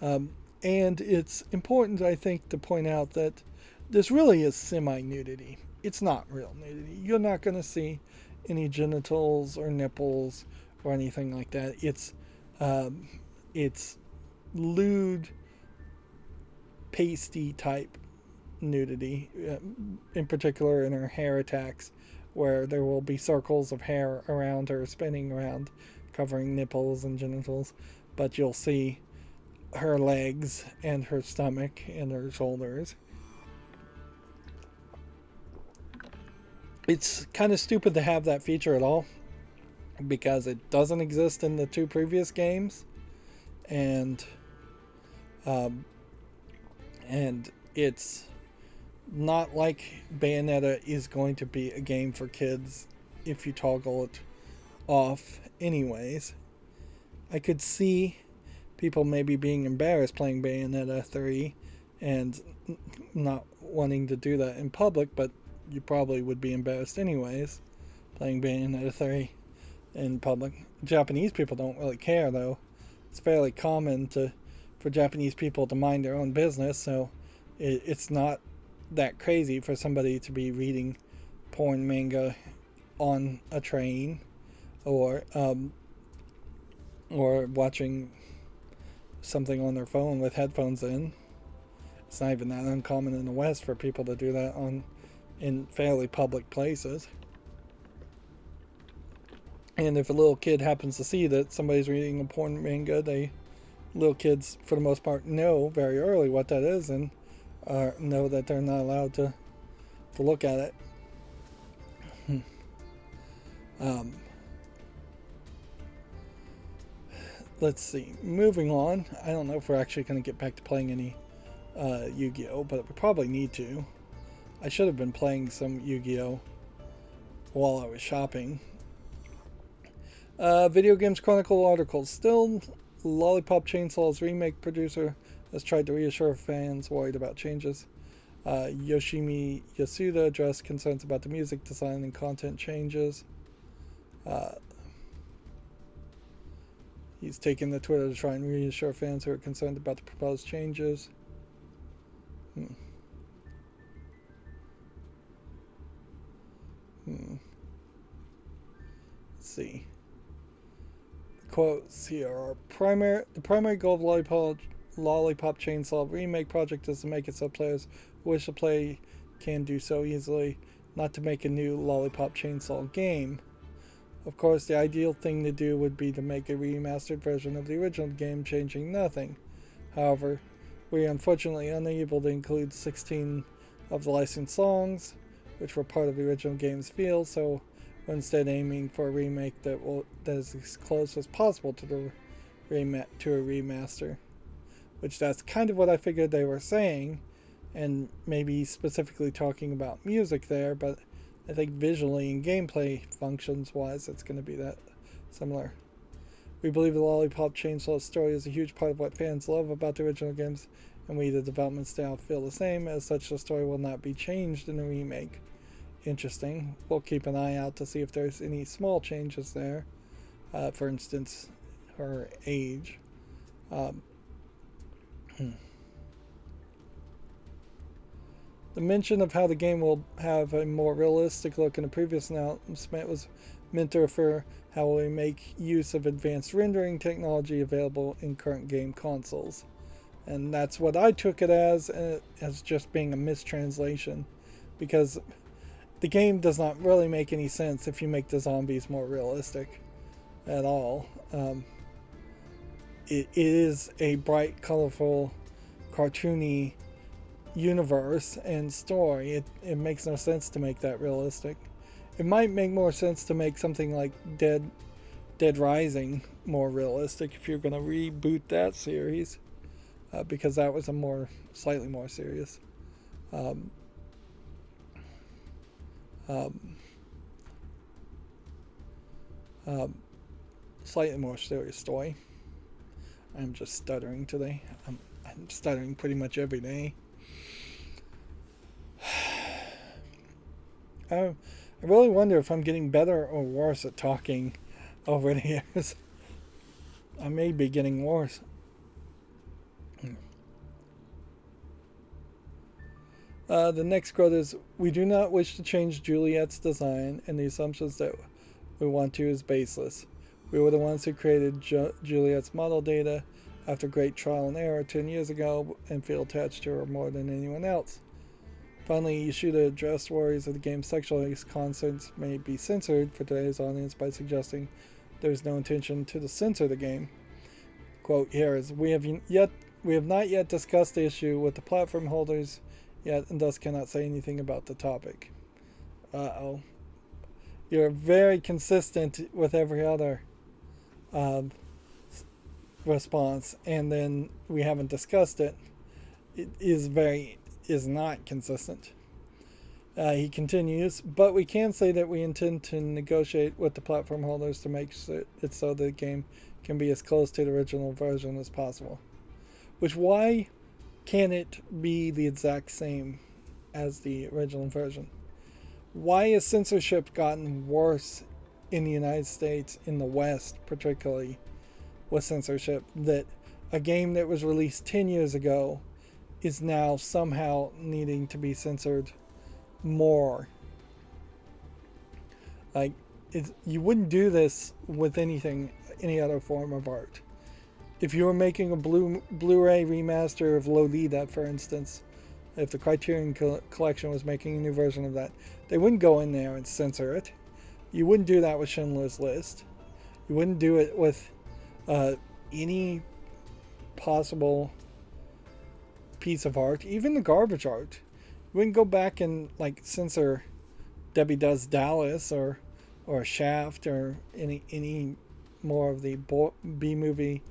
And it's important, I think, to point out that this really is semi-nudity. It's not real nudity. You're not going to see any genitals or nipples or anything like that. It's lewd, pasty type nudity, in particular in her hair attacks, where there will be circles of hair around her spinning around, covering nipples and genitals, but you'll see her legs and her stomach and her shoulders. It's kind of stupid to have that feature at all, because it doesn't exist in the two previous games, and it's not like Bayonetta is going to be a game for kids if you toggle it off anyways. I could see people maybe being embarrassed playing Bayonetta 3 and not wanting to do that in public, but you probably would be embarrassed anyways playing Bayonetta 3 in public. Japanese people don't really care, though. It's fairly common for Japanese people to mind their own business, so it's not that crazy for somebody to be reading porn manga on a train or watching something on their phone with headphones in. It's not even that uncommon in the West for people to do that in fairly public places. And if a little kid happens to see that somebody's reading a porn manga, little kids, for the most part, know very early what that is and know that they're not allowed to look at it. Let's see. Moving on. I don't know if we're actually going to get back to playing any Yu-Gi-Oh, but we probably need to. I should have been playing some Yu-Gi-Oh while I was shopping. Video Games Chronicle articles. Still, Lollipop Chainsaw's remake producer has tried to reassure fans worried about changes. Yoshimi Yasuda addressed concerns about the music design and content changes. He's taken to Twitter to try and reassure fans who are concerned about the proposed changes. Let's see. Quotes here are the primary goal of Lollipop Chainsaw remake project is to make it so players who wish to play can do so easily, not to make a new Lollipop Chainsaw game. Of course, the ideal thing to do would be to make a remastered version of the original game, changing nothing. However, we are unfortunately unable to include 16 of the licensed songs, which were part of the original game's feel, so we're instead aiming for a remake that is as close as possible to a remaster. Which that's kind of what I figured they were saying, and maybe specifically talking about music there, but I think visually and gameplay functions wise, it's going to be that similar. We believe the Lollipop Chainsaw story is a huge part of what fans love about the original games, and we, the development staff, feel the same. As such, the story will not be changed in the remake. Interesting. We'll keep an eye out to see if there's any small changes there. For instance, her age. The mention of how the game will have a more realistic look in the previous announcement was meant to refer how we make use of advanced rendering technology available in current game consoles. And that's what I took it as just being a mistranslation, because the game does not really make any sense if you make the zombies more realistic at all. It is a bright, colorful, cartoony universe and story. It makes no sense to make that realistic. It might make more sense to make something like Dead Rising more realistic if you're going to reboot that series, because that was slightly more serious. Slightly more serious story. I'm just stuttering today. I'm stuttering pretty much every day. I really wonder if I'm getting better or worse at talking over the years. I may be getting worse. The next quote is, "We do not wish to change Juliet's design, and the assumptions that we want to is baseless. We were the ones who created Juliet's model data after great trial and error 10 years ago and feel attached to her more than anyone else. Finally, Yoshida addressed worries that the game's sexual contents may be censored for today's audience by suggesting there is no intention to censor the game. Quote here is, we have not yet discussed the issue with the platform holders yet, and thus cannot say anything about the topic." Uh-oh. You're very consistent with every other response, and then we haven't discussed it. It is not consistent. He continues, "But we can say that we intend to negotiate with the platform holders to make it so the game can be as close to the original version as possible." Which, why can't it be the exact same as the original version? Why has censorship gotten worse in the United States, in the West particularly, with censorship, that a game that was released 10 years ago is now somehow needing to be censored more? Like, you wouldn't do this with any other form of art. If you were making a Blu-ray remaster of Lolita, for instance, if the Criterion Collection was making a new version of that, they wouldn't go in there and censor it. You wouldn't do that with Schindler's List. You wouldn't do it with any possible piece of art, even the garbage art. You wouldn't go back and censor Debbie Does Dallas or Shaft or any more of the B-movie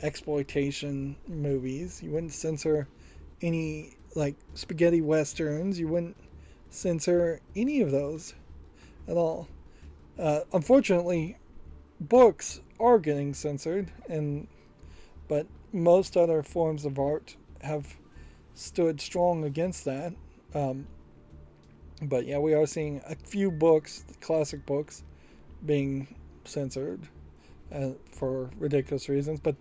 exploitation movies. You wouldn't censor any spaghetti westerns. You wouldn't censor any of those at all. Unfortunately, books are getting censored, but most other forms of art have stood strong against that. But yeah, we are seeing a few books, classic books, being censored for ridiculous reasons. But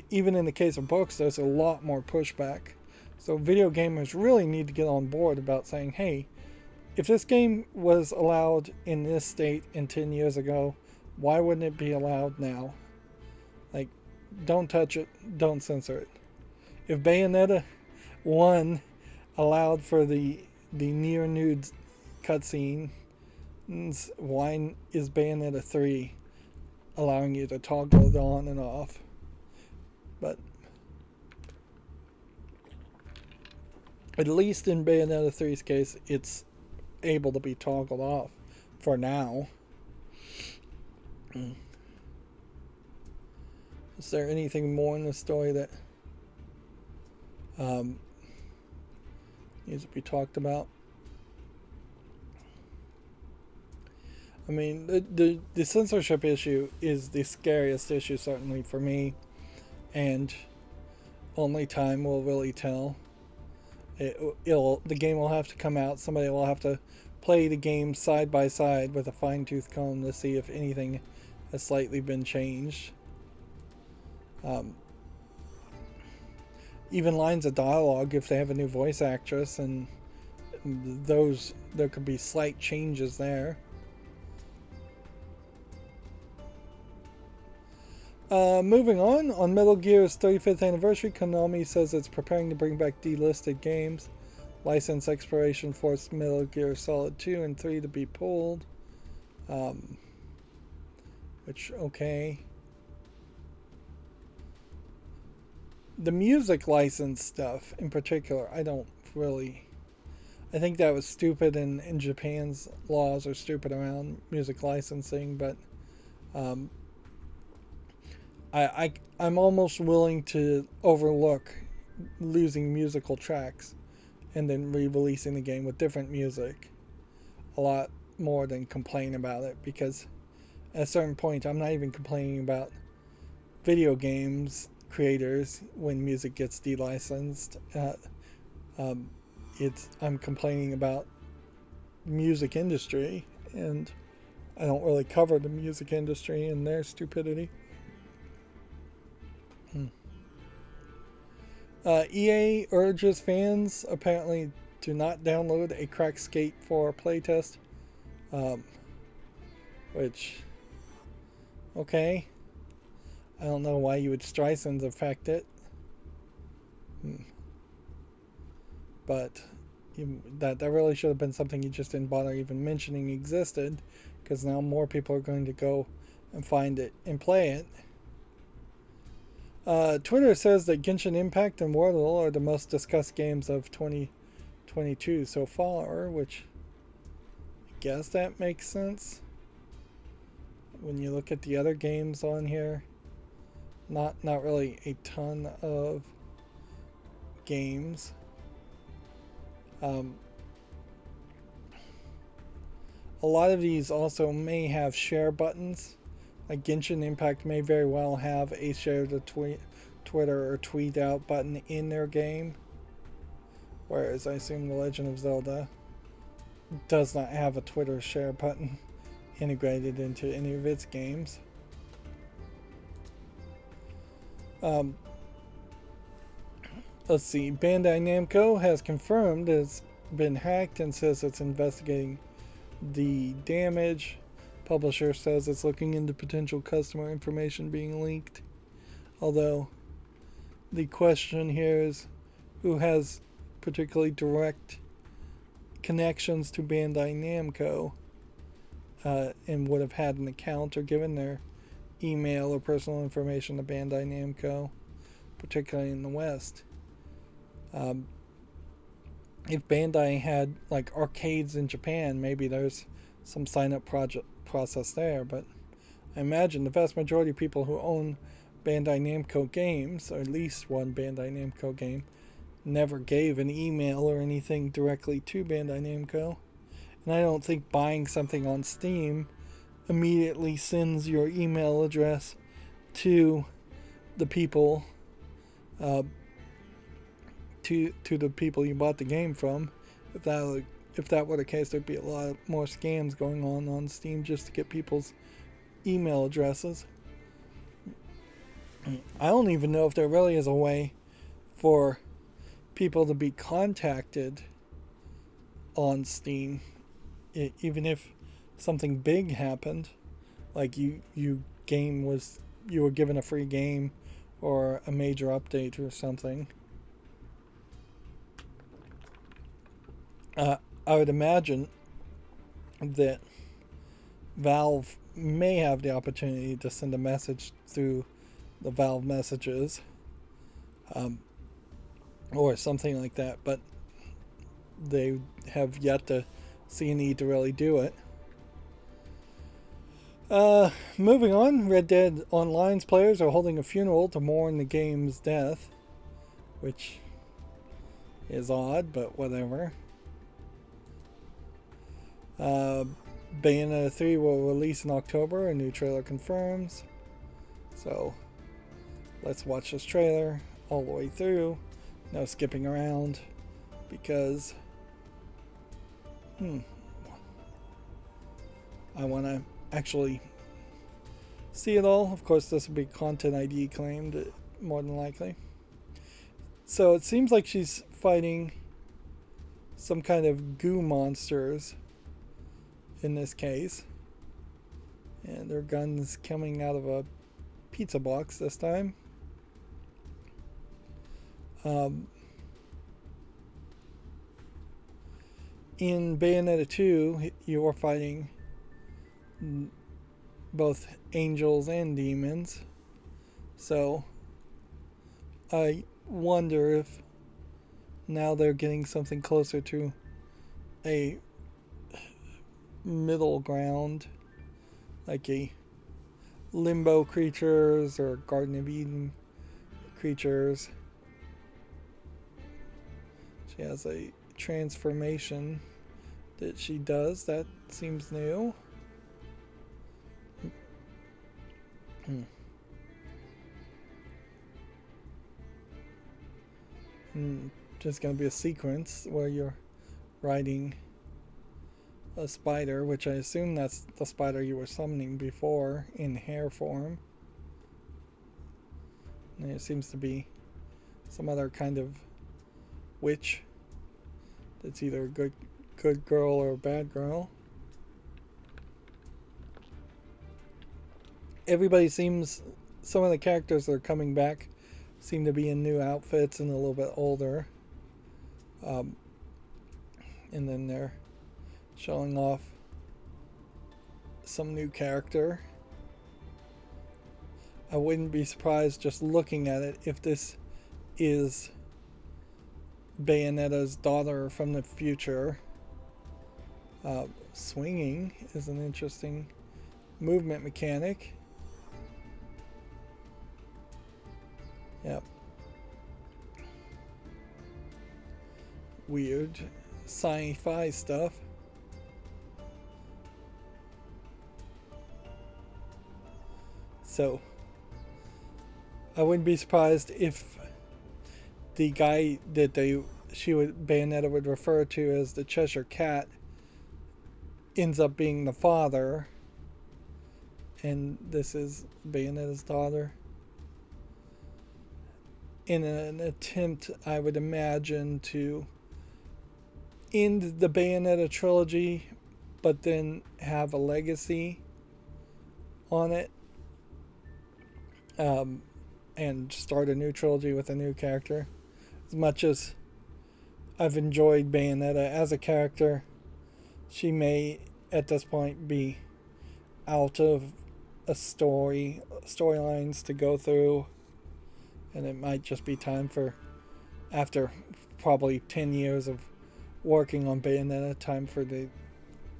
even in the case of books, there's a lot more pushback. So video gamers really need to get on board about saying, hey, if this game was allowed in this state 10 years ago, why wouldn't it be allowed now? Don't touch it, don't censor it. If Bayonetta 1 allowed for the near nude cutscene, why is Bayonetta 3 allowing you to toggle it on and off? But at least in Bayonetta 3's case, it's able to be toggled off for now. Is there anything more in the story that needs to be talked about? I mean, the censorship issue is the scariest issue, certainly for me, and only time will really tell. The game will have to come out. Somebody will have to play the game side by side with a fine tooth comb to see if anything has slightly been changed. Um, Even lines of dialogue, if they have a new voice actress, and there could be slight changes there. Moving on Metal Gear's 35th anniversary, Konami says it's preparing to bring back delisted games. License expiration forced Metal Gear Solid 2 and 3 to be pulled. Which, okay. The music license stuff in particular, I don't really. I think that was stupid, and Japan's laws are stupid around music licensing, but I'm almost willing to overlook losing musical tracks and then re-releasing the game with different music a lot more than complain about it, because at a certain point I'm not even complaining about video games creators when music gets delicensed. I'm complaining about music industry, and I don't really cover the music industry and their stupidity. EA urges fans apparently to not download a cracked Skate 4 playtest, which, okay, I don't know why you would Streisand's affect it, but that really should have been something you just didn't bother even mentioning existed, because now more people are going to go and find it and play it. Twitter says that Genshin Impact and Wordle are the most discussed games of 2022 so far, which I guess that makes sense. When you look at the other games on here, not really a ton of games. A lot of these also may have share buttons. Like Genshin Impact may very well have a share to Twitter or tweet out button in their game, whereas I assume The Legend of Zelda does not have a Twitter share button integrated into any of its games. Let's see. Bandai Namco has confirmed it's been hacked and says it's investigating the damage. Publisher says it's looking into potential customer information being leaked. Although the question here is who has particularly direct connections to Bandai Namco and would have had an account or given their email or personal information to Bandai Namco, particularly in the West. If Bandai had like arcades in Japan, maybe there's some sign-up process there, but I imagine the vast majority of people who own Bandai Namco games, or at least one Bandai Namco game, never gave an email or anything directly to Bandai Namco. And I don't think buying something on Steam immediately sends your email address to the people to the people you bought the game from. If that were the case, there'd be a lot more scams going on Steam just to get people's email addresses. I don't even know if there really is a way for people to be contacted on Steam, even if something big happened, like you were given a free game or a major update or something. I would imagine that Valve may have the opportunity to send a message through the Valve messages, or something like that, but they have yet to see a need to really do it. Moving on, Red Dead Online's players are holding a funeral to mourn the game's death, which is odd, but whatever. Bayonetta 3 will release in October, a new trailer confirms. So let's watch this trailer all the way through. No skipping around because I want to actually see it all. Of course, this will be content ID claimed, more than likely. So it seems like she's fighting some kind of goo monsters in this case. And their guns coming out of a pizza box this time. In Bayonetta 2, you are fighting both angels and demons. So I wonder if now they're getting something closer to a middle ground, like a limbo creatures or Garden of Eden creatures. She has a transformation that she does. That seems new. Just going to be a sequence where you're riding a spider, which I assume that's the spider you were summoning before in hare form. And there seems to be some other kind of witch that's either a good girl or a bad girl. Everybody seems, some of the characters that are coming back seem to be in new outfits and a little bit older. And then they're showing off some new character. I wouldn't be surprised just looking at it if this is Bayonetta's daughter from the future. Swinging is an interesting movement mechanic. Yep. Weird sci-fi stuff. So I wouldn't be surprised if the guy that Bayonetta would refer to as the Cheshire Cat ends up being the father, and this is Bayonetta's daughter. In an attempt, I would imagine, to end the Bayonetta trilogy, but then have a legacy on it, and start a new trilogy with a new character. As much as I've enjoyed Bayonetta as a character, she may, at this point, be out of a storylines to go through. And it might just be time for, after probably 10 years of working on Bayonetta, time for the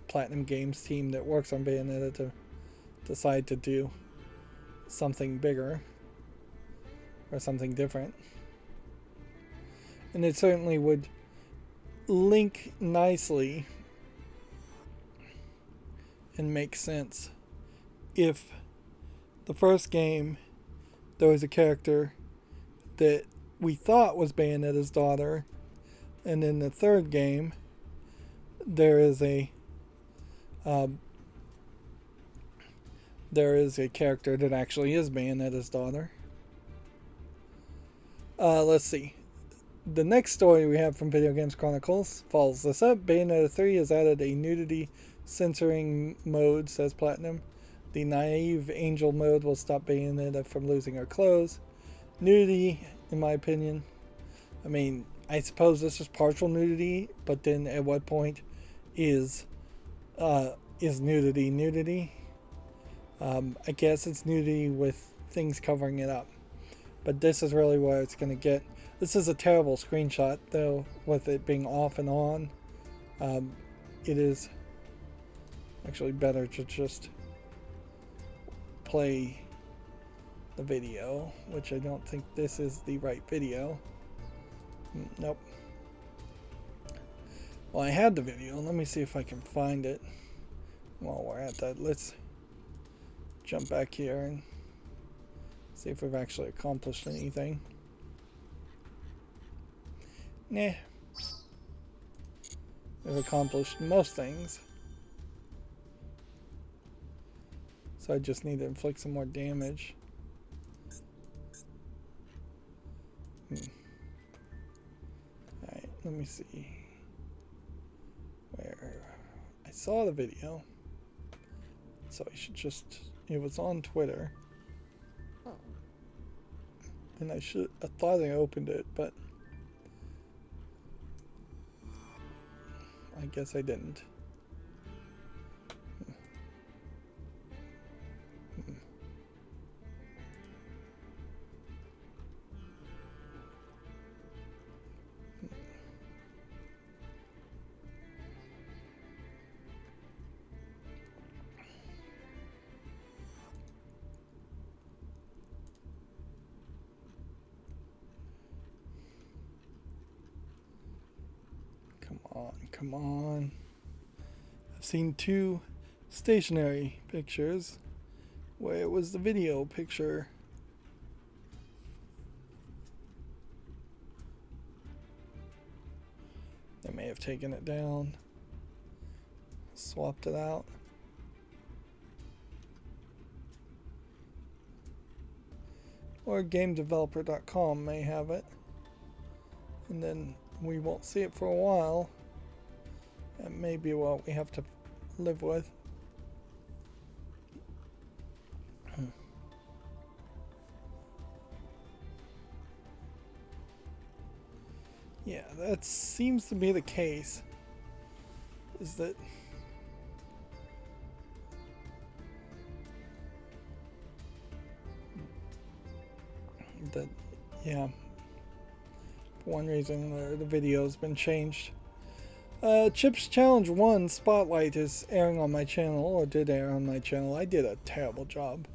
Platinum Games team that works on Bayonetta to decide to do something bigger or something different. And it certainly would link nicely and make sense if the first game there was a character that we thought was Bayonetta's daughter, and in the third game there is a character that actually is Bayonetta's daughter. Let's see. The next story we have from Video Games Chronicles follows this up. Bayonetta 3 has added a nudity censoring mode, says Platinum. The naive angel mode will stop Bayonetta from losing her clothes. Nudity, in my opinion, I mean, I suppose this is partial nudity, but then at what point is nudity nudity? I guess it's nudity with things covering it up. But this is really where it's going to get. This is a terrible screenshot, though, with it being off and on. It is actually better to just play the video, which I don't think this is the right video. Nope. Well, I had the video. Let me see if I can find it while we're at that, let's jump back here and see if we've actually accomplished anything. Nah. We've accomplished most things. So I just need to inflict some more damage. Alright, let me see. Where I saw the video. So I should just, it was on Twitter. And I thought I opened it, but I guess I didn't. Come on. I've seen 2 stationary pictures where it was the video picture. They may have taken it down, swapped it out. Or GameDeveloper.com may have it. And then we won't see it for a while. That may be what we have to live with. Yeah, that seems to be the case. Is that yeah, for one reason the video's been changed. Chips Challenge 1 Spotlight is airing on my channel, or did air on my channel. I did a terrible job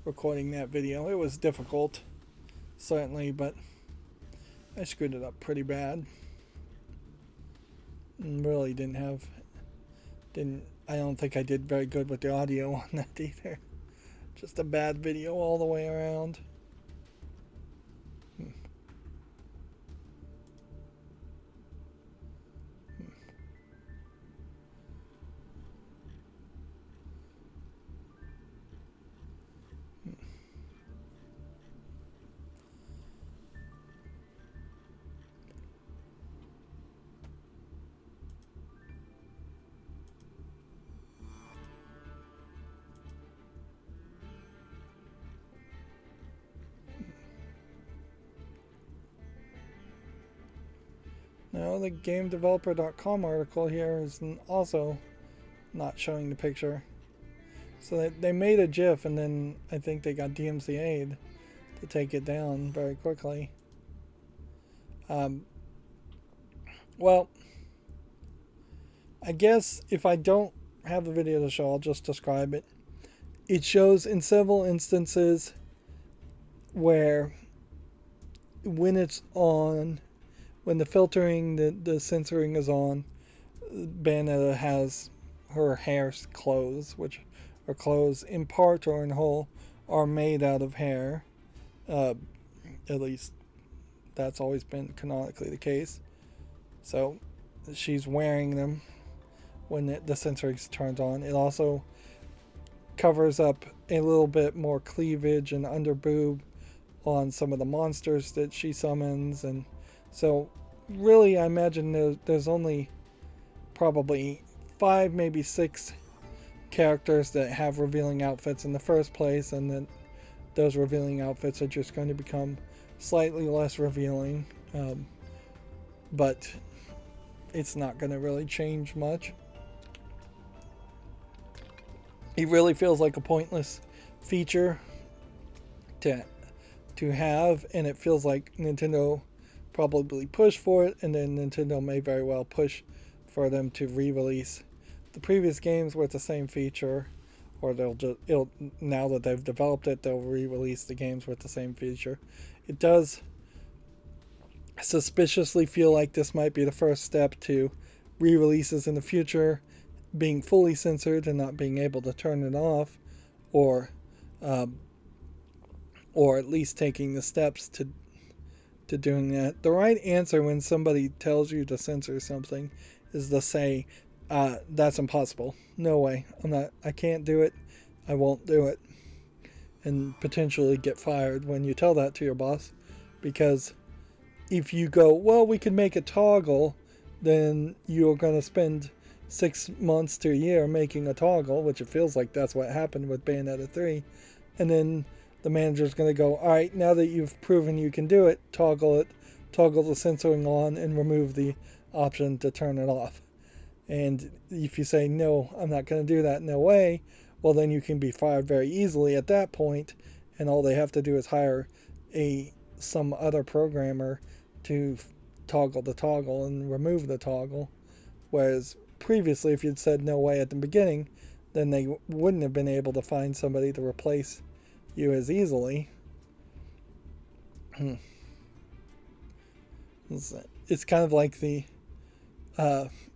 recording that video. It was difficult, certainly, but I screwed it up pretty bad. And really I don't think I did very good with the audio on that either. Just a bad video all the way around. Now the GameDeveloper.com article here is also not showing the picture. So they made a GIF, and then I think they got DMCA'd to take it down very quickly. Well, I guess if I don't have the video to show, I'll just describe it. It shows in several instances where when it's on, when the filtering, the censoring is on, Bayonetta has her hair clothes, which are clothes in part or in whole, are made out of hair. At least that's always been canonically the case. So she's wearing them when the censoring turns on. It also covers up a little bit more cleavage and under boob on some of the monsters that she summons, and so really I imagine there's only probably 5, maybe 6 characters that have revealing outfits in the first place, and then those revealing outfits are just going to become slightly less revealing, but it's not going to really change much. It really feels like a pointless feature to have, and it feels like Nintendo probably pushed for it, and then Nintendo may very well push for them to re-release the previous games with the same feature, or now that they've developed it, they'll re-release the games with the same feature. It does suspiciously feel like this might be the first step to re-releases in the future, being fully censored and not being able to turn it off, or um, or at least taking the steps to doing that. The right answer when somebody tells you to censor something is to say, "That's impossible. No way. I'm not. I can't do it. I won't do it," and potentially get fired when you tell that to your boss, because if you go, "Well, we can make a toggle," then you're going to spend 6 months to a year making a toggle, which it feels like that's what happened with Bayonetta 3. And then the manager's going to go, "All right, now that you've proven you can do it, toggle the censoring on and remove the option to turn it off." And if you say, "No, I'm not going to do that, no way," well, then you can be fired very easily at that point, and all they have to do is hire some other programmer to toggle the toggle and remove the toggle. Whereas previously, if you'd said no way at the beginning, then they wouldn't have been able to find somebody to replace you as easily. It's kind of like the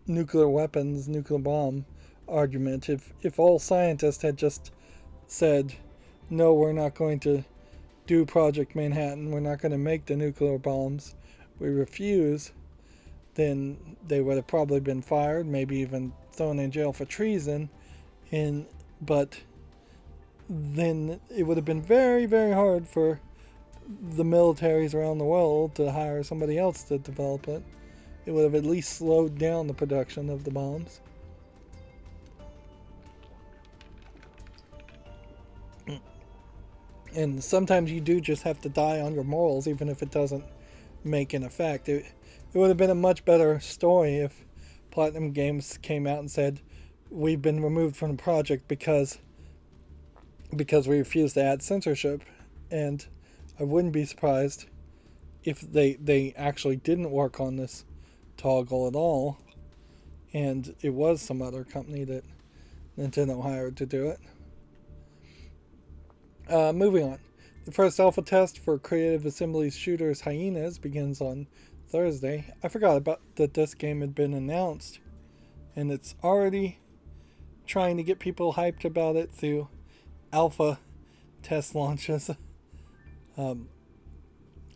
nuclear weapons, nuclear bomb argument. If all scientists had just said, "No, we're not going to do Project Manhattan, we're not going to make the nuclear bombs, we refuse," then they would have probably been fired, maybe even thrown in jail for treason. But then it would have been very, very hard for the militaries around the world to hire somebody else to develop it. It would have at least slowed down the production of the bombs. And sometimes you do just have to die on your morals, even if it doesn't make an effect. It would have been a much better story if Platinum Games came out and said, "We've been removed from the project because we refused to add censorship." And I wouldn't be surprised if they actually didn't work on this toggle at all, and it was some other company that Nintendo hired to do it. Moving on. The first alpha test for Creative Assembly's shooters Hyenas begins on Thursday. I forgot about that this game had been announced, and it's already trying to get people hyped about it through alpha test launches.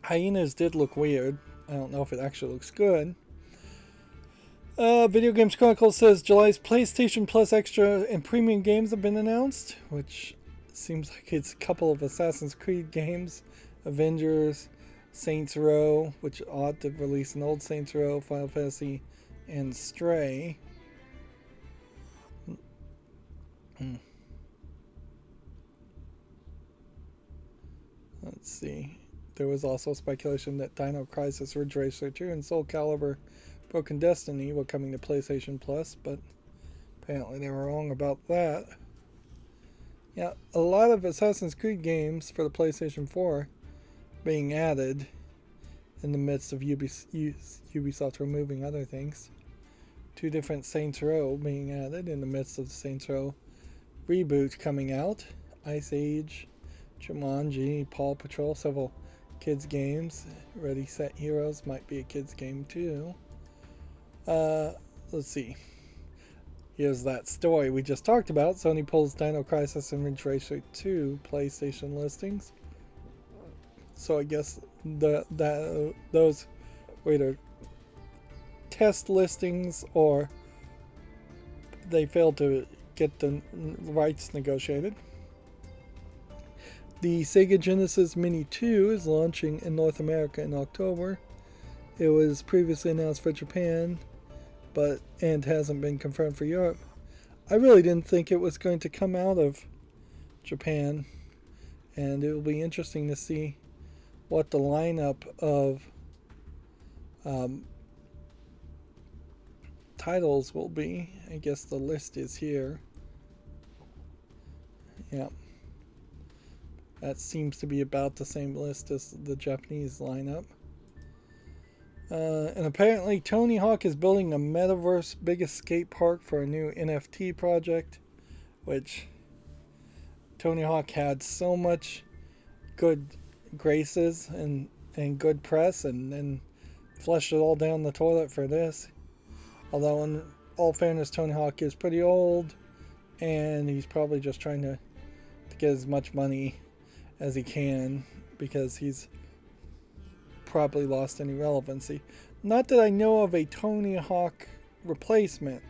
Hyenas did look weird. I don't know if it actually looks good. Video Games Chronicle says July's PlayStation Plus Extra and Premium games have been announced, which seems like it's a couple of Assassin's Creed games, Avengers, Saints Row, which ought to release an old Saints Row, Final Fantasy, and Stray. Let's see. There was also speculation that Dino Crisis Ridge Racer 2 and Soul Calibur Broken Destiny were coming to PlayStation Plus, but apparently they were wrong about that. Yeah, a lot of Assassin's Creed games for the PlayStation 4 being added in the midst of Ubisoft removing other things. 2 different Saints Row being added in the midst of the Saints Row reboot coming out. Ice Age, Jumanji, Paw Patrol, several kids games. Ready Set Heroes might be a kids game too. Let's see. Here's that story we just talked about. Sony pulls Dino Crisis and Ridge Racer 2 PlayStation listings. So I guess those were either test listings or they failed to get the rights negotiated. The Sega Genesis Mini 2 is launching in North America in October. It was previously announced for Japan, and hasn't been confirmed for Europe. I really didn't think it was going to come out of Japan, and it will be interesting to see what the lineup of titles will be. I guess the list is here. Yeah. That seems to be about the same list as the Japanese lineup. And apparently Tony Hawk is building a metaverse biggest skate park for a new NFT project, which Tony Hawk had so much good graces and good press, and then flushed it all down the toilet for this. Although all fairness, Tony Hawk is pretty old, and he's probably just trying to get as much money as he can because he's probably lost any relevancy. Not that I know of a Tony Hawk replacement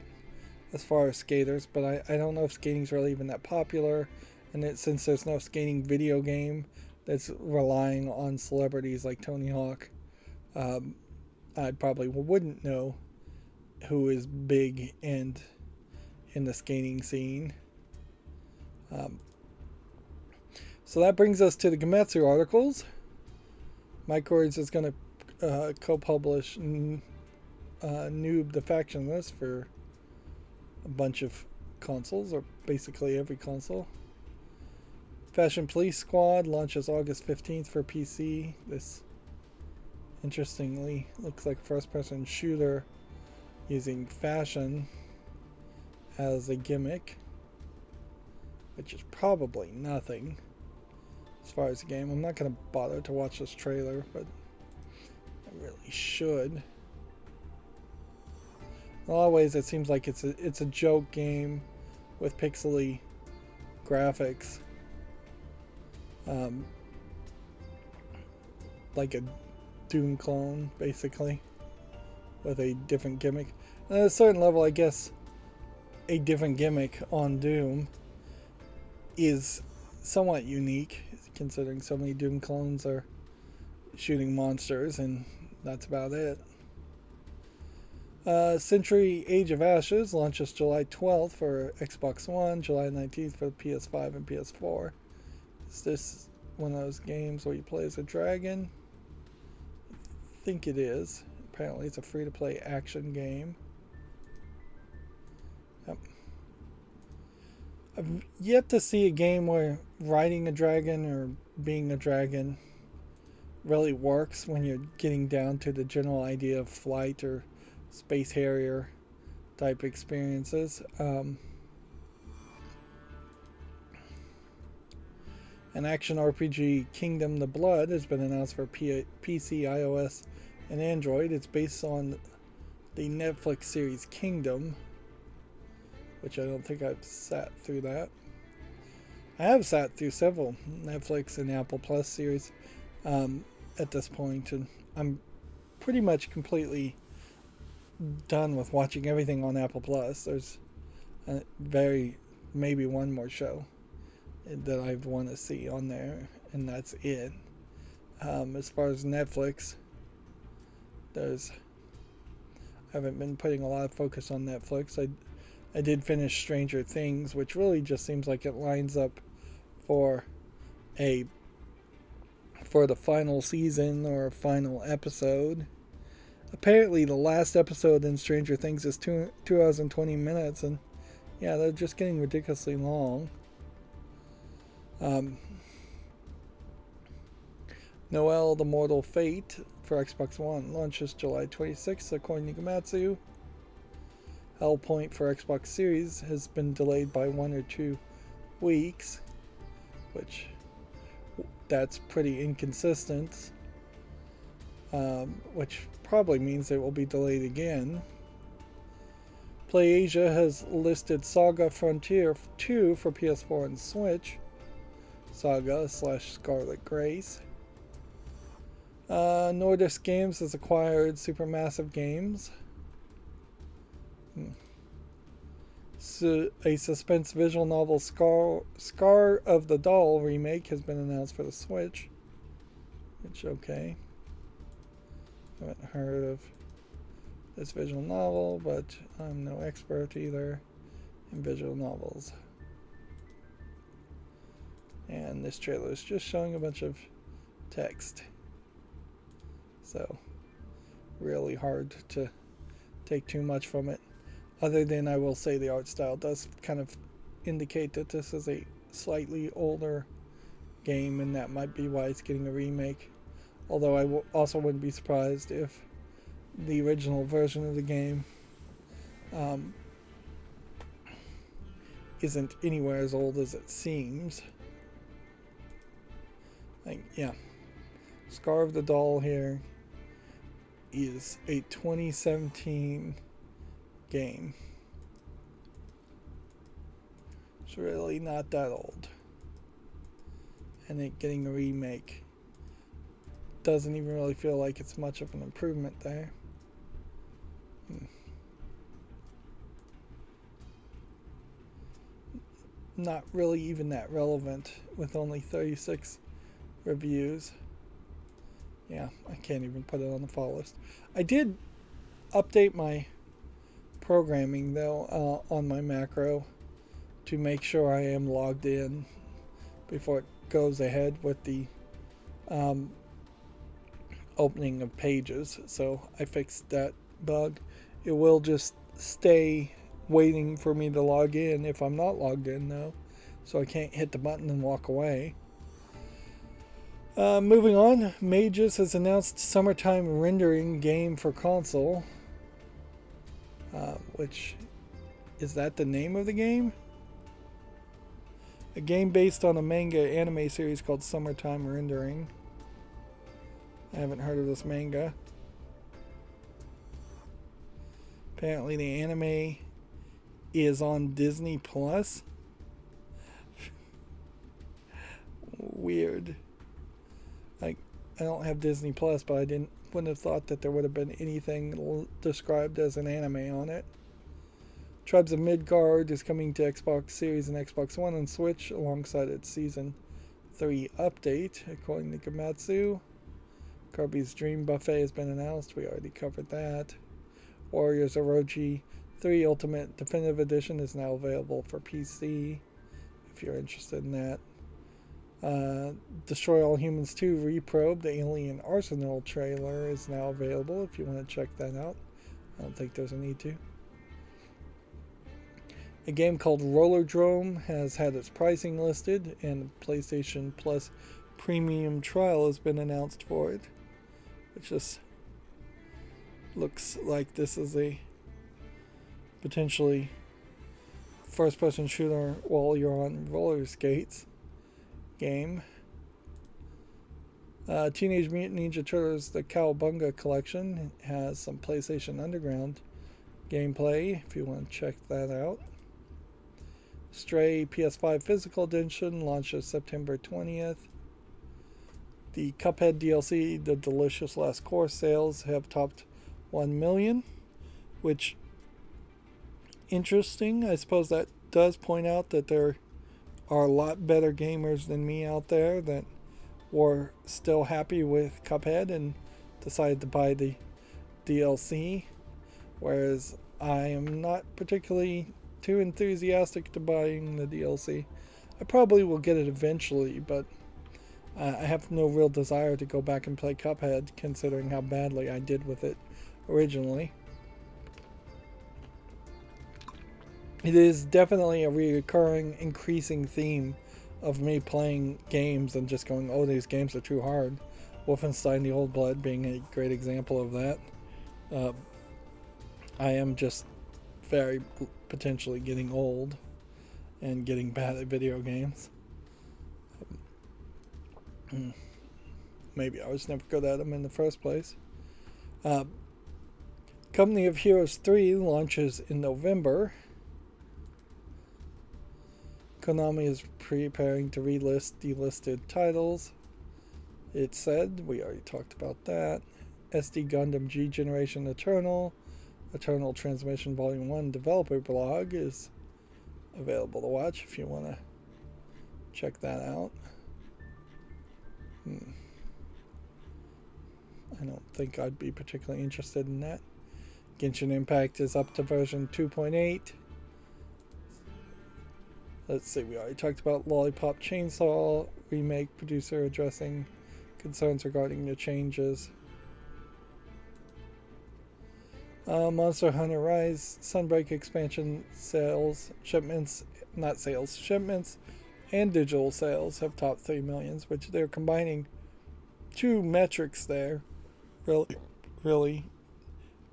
as far as skaters, but I don't know if skating's really even that popular. And since there's no skating video game that's relying on celebrities like Tony Hawk, I probably wouldn't know who is big and in the skating scene. So that brings us to the Gematsu articles. Microids is going to co-publish Noob the Factionless for a bunch of consoles, or basically every console. Fashion Police Squad launches August 15th for PC. This, interestingly, looks like a first-person shooter using fashion as a gimmick, which is probably nothing as far as the game. I'm not going to bother to watch this trailer, but I really should. In a lot of ways, it seems like it's a joke game with pixely graphics, like a Doom clone, basically, with a different gimmick. And at a certain level, I guess a different gimmick on Doom is somewhat unique, considering so many Doom clones are shooting monsters, and that's about it. Century Age of Ashes launches July 12th for Xbox One, July 19th for PS5 and PS4. Is this one of those games where you play as a dragon? I think it is. Apparently it's a free-to-play action game. Yep. I've yet to see a game where riding a dragon or being a dragon really works when you're getting down to the general idea of flight or Space Harrier type experiences. An action RPG, Kingdom the Blood, has been announced for PC, iOS, and Android. It's based on the Netflix series Kingdom, which I don't think I've sat through that. I have sat through several Netflix and Apple Plus series at this point, and I'm pretty much completely done with watching everything on Apple Plus. There's maybe one more show that I want to see on there, and that's it. As far as Netflix, I haven't been putting a lot of focus on Netflix. I did finish Stranger Things, which really just seems like it lines up for the final season or final episode. Apparently the last episode in Stranger Things is 2 hours and 20 minutes, and yeah, they're just getting ridiculously long. Noel the Mortal Fate for Xbox One launches July 26th, according to Gematsu. Hellpoint for Xbox Series has been delayed by 1 or 2 weeks, which that's pretty inconsistent, which probably means it will be delayed again. PlayAsia has listed Saga Frontier 2 for PS4 and Switch. Saga/Scarlet Grace. Nordisk Games has acquired Supermassive Games. So a suspense visual novel, Scar of the Doll remake, has been announced for the Switch. Which, okay. I haven't heard of this visual novel, but I'm no expert either in visual novels. And this trailer is just showing a bunch of text. So, really hard to take too much from it. Other than I will say the art style does kind of indicate that this is a slightly older game, and that might be why it's getting a remake. Although I also wouldn't be surprised if the original version of the game isn't anywhere as old as it seems. Yeah. Scar of the Doll here is a 2017 game. It's really not that old. And it getting a remake doesn't even really feel like it's much of an improvement there. Not really even that relevant with only 36 reviews. Yeah, I can't even put it on the follow list. I did update my programming though on my macro to make sure I am logged in before it goes ahead with the opening of pages. So I fixed that bug. It will just stay waiting for me to log in if I'm not logged in though, so I can't hit the button and walk away. Moving on, Mages has announced summertime rendering game for console. Which, is that the name of the game? A game based on a manga anime series called Summertime Rendering. I haven't heard of this manga. Apparently the anime is on Disney Plus. Weird. Like, I don't have Disney Plus, but wouldn't have thought that there would have been anything described as an anime on it. Tribes of Midgard is coming to Xbox Series and Xbox One and Switch alongside its Season 3 update, according to Gamatsu. Kirby's Dream Buffet has been announced. We already covered that. Warriors Orochi 3 Ultimate Definitive Edition is now available for PC, if you're interested in that. Destroy All Humans 2 Reprobe, the Alien Arsenal trailer, is now available if you want to check that out. I don't think there's a need to. A game called Rollerdrome has had its pricing listed, and PlayStation Plus Premium Trial has been announced for it, which just looks like this is a potentially first-person shooter while you're on roller skates game. Teenage Mutant Ninja Turtles The Cowabunga Collection has some PlayStation Underground gameplay if you want to check that out. Stray PS5 Physical Edition launches September 20th. The Cuphead DLC, The Delicious Last Course sales have topped 1 million, which, interesting. I suppose that does point out that there are a lot better gamers than me out there that were still happy with Cuphead and decided to buy the DLC, whereas I am not particularly too enthusiastic to buying the DLC. I probably will get it eventually, but I have no real desire to go back and play Cuphead, considering how badly I did with it originally. It is definitely a recurring, increasing theme of me playing games and just going, oh, these games are too hard. Wolfenstein The Old Blood being a great example of that. I am just very potentially getting old and getting bad at video games. Maybe I was never good at them in the first place. Company of Heroes 3 launches in November. Konami is preparing to relist delisted titles. It said, we already talked about that. SD Gundam G Generation Eternal Transmission Volume 1 developer blog is available to watch if you want to check that out. I don't think I'd be particularly interested in that. Genshin Impact is up to version 2.8. Let's see, we already talked about Lollipop Chainsaw remake producer addressing concerns regarding the changes. Monster Hunter Rise Sunbreak expansion shipments and digital sales have topped 3 million, which they're combining two metrics there. Really.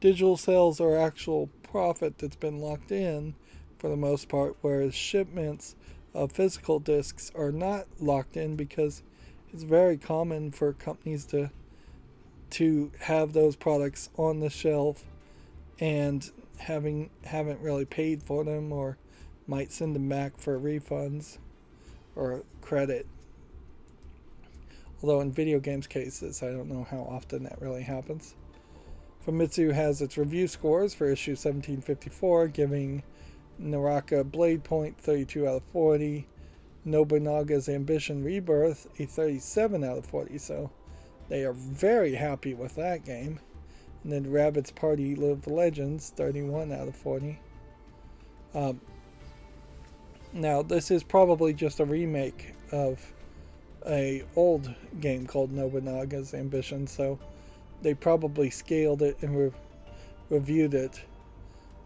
Digital sales are actual profit that's been locked in for the most part, whereas shipments of physical discs are not locked in because it's very common for companies to have those products on the shelf and haven't really paid for them or might send them back for refunds or credit. Although in video games cases, I don't know how often that really happens. Famitsu has its review scores for issue 1754, giving Naraka Blade Point 32 out of 40, Nobunaga's Ambition Rebirth a 37 out of 40, so they are very happy with that game. And then Rabbids Party Live Legends 31 out of 40. Now this is probably just a remake of a old game called Nobunaga's Ambition, so they probably scaled it and reviewed it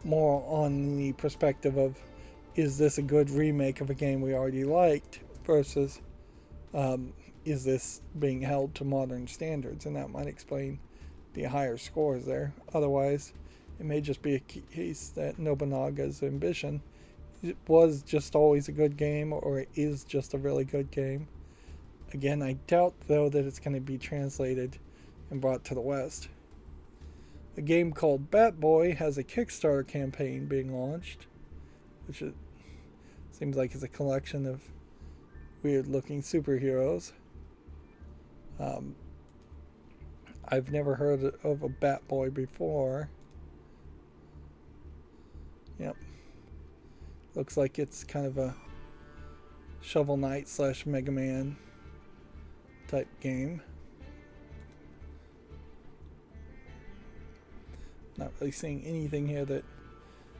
more on the perspective of, is this a good remake of a game we already liked versus is this being held to modern standards, and that might explain the higher scores there. Otherwise, it may just be a case that Nobunaga's Ambition was just always a good game, or it is just a really good game. Again, I doubt though that it's going to be translated and brought to the West. A game called Bat Boy has a Kickstarter campaign being launched, which seems like it's a collection of weird looking superheroes. I've never heard of a Bat Boy before. Yep. Looks like it's kind of a Shovel Knight / Mega Man type game. Not really seeing anything here that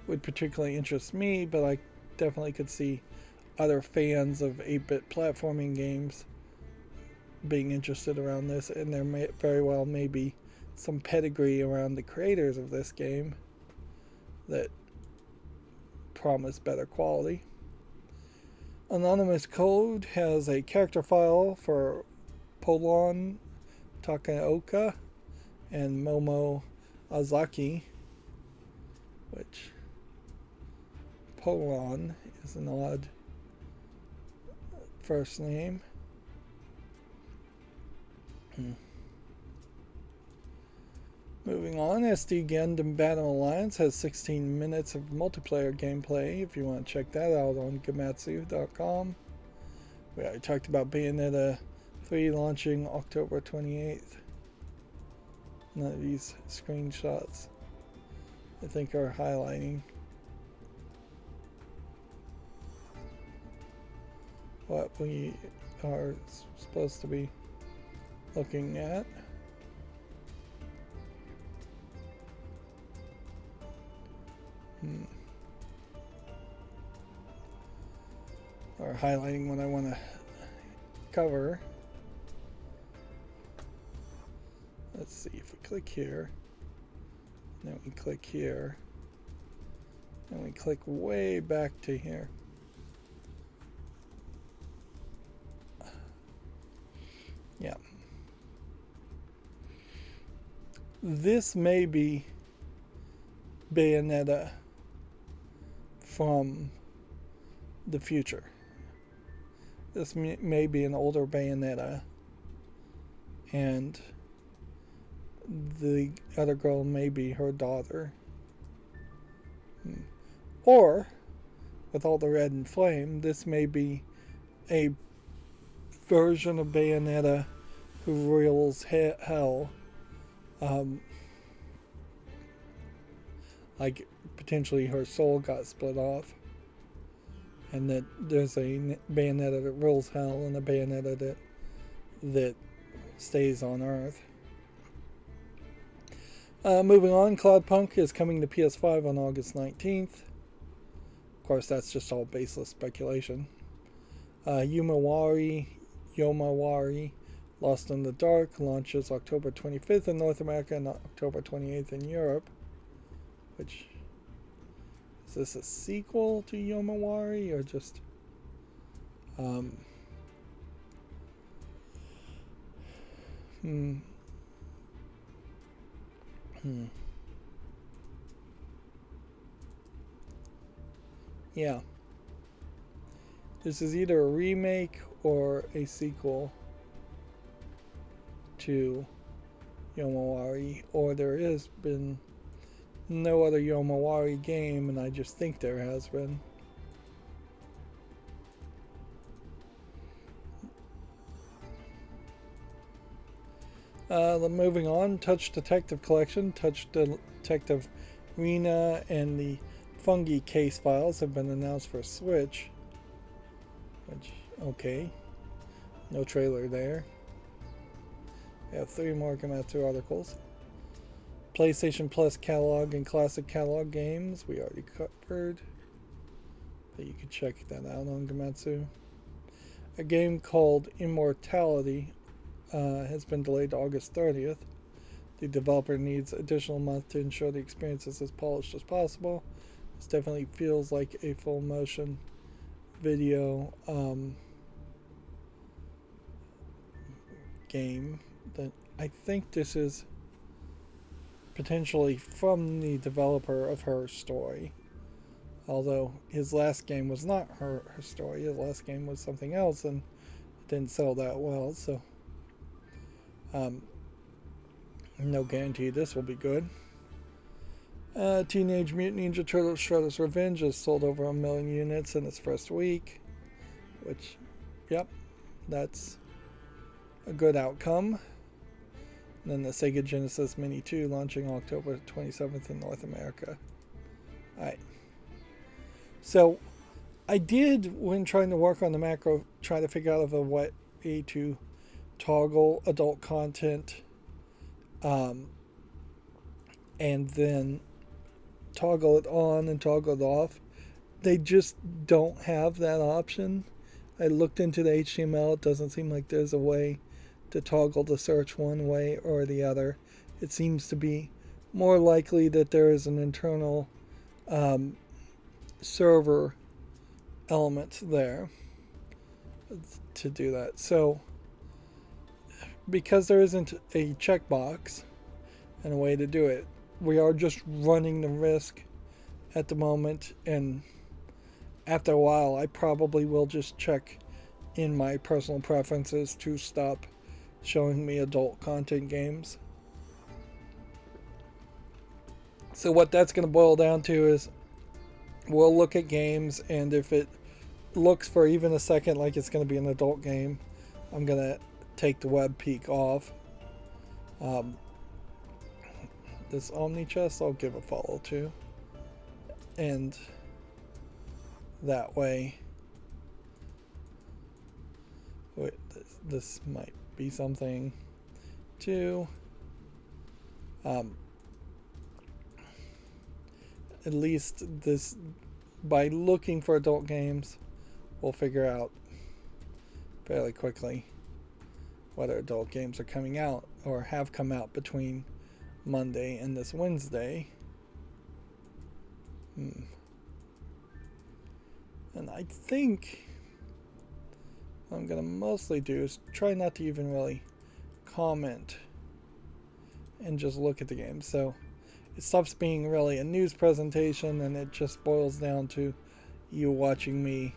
would particularly interest me, but I definitely could see other fans of 8-bit platforming games being interested around this, and there may very well may be some pedigree around the creators of this game that promise better quality. Anonymous Code has a character file for Polon Takaoka and Momo Azaki, which Polon is an odd first name. Moving on, SD Gundam Battle Alliance has 16 minutes of multiplayer gameplay if you want to check that out on Gematsu.com. We already talked about Bayonetta 3 launching October 28th. None of these screenshots I think are highlighting what we are supposed to be looking at. Or highlighting what I want to cover. Let's see if we click here, then we click here, and we click way back to here. Yeah. This may be Bayonetta from the future. This may be an older Bayonetta, and the other girl may be her daughter. Or, with all the red and flame, this may be a version of Bayonetta who rules hell. Like, potentially her soul got split off, and that there's a Bayonetta that rules hell and a Bayonetta that stays on Earth. Moving on, Cloudpunk is coming to PS5 on August 19th. Of course, that's just all baseless speculation. Yomawari, Lost in the Dark launches October 25th in North America and October 28th in Europe. Which, is this a sequel to Yomawari or just Yeah. This is either a remake or a sequel to Yomawari, or there has been no other Yomawari game, and I just think there has been. Moving on, Touch Detective Collection, Touch Detective Rena, and the Fungi case files have been announced for Switch. Which, okay. No trailer there. We have 3 more Gamatsu articles. PlayStation Plus catalog and classic catalog games we already covered. But you can check that out on Gamatsu. A game called Immortality has been delayed to August 30th. The developer needs additional month to ensure the experience is as polished as possible. This definitely feels like a full motion video game. That I think this is potentially from the developer of Her Story. Although his last game was not her story. His last game was something else and it didn't sell that well, so no guarantee this will be good. Teenage Mutant Ninja Turtles Shredder's Revenge has sold over 1 million units in its first week, which, yep, that's a good outcome. And then the Sega Genesis Mini 2 launching October 27th in North America. Alright. So, I did, when trying to work on the macro, try to figure out a way to toggle adult content and then toggle it on and toggle it off. They just don't have that option. I looked into the HTML. It doesn't seem like there's a way to toggle the search one way or the other. It seems to be more likely that there is an internal server element there to do that. So because there isn't a checkbox and a way to do it, we are just running the risk at the moment, and after a while I probably will just check in my personal preferences to stop showing me adult content games. So what that's going to boil down to is we'll look at games, and if it looks for even a second like it's going to be an adult game, I'm going to take the web peek off. This Omni Chest I'll give a follow to, and that way this might be something to at least this, by looking for adult games, we'll figure out fairly quickly whether adult games are coming out or have come out between Monday and this Wednesday. And I think what I'm going to mostly do is try not to even really comment and just look at the game. So it stops being really a news presentation and it just boils down to you watching me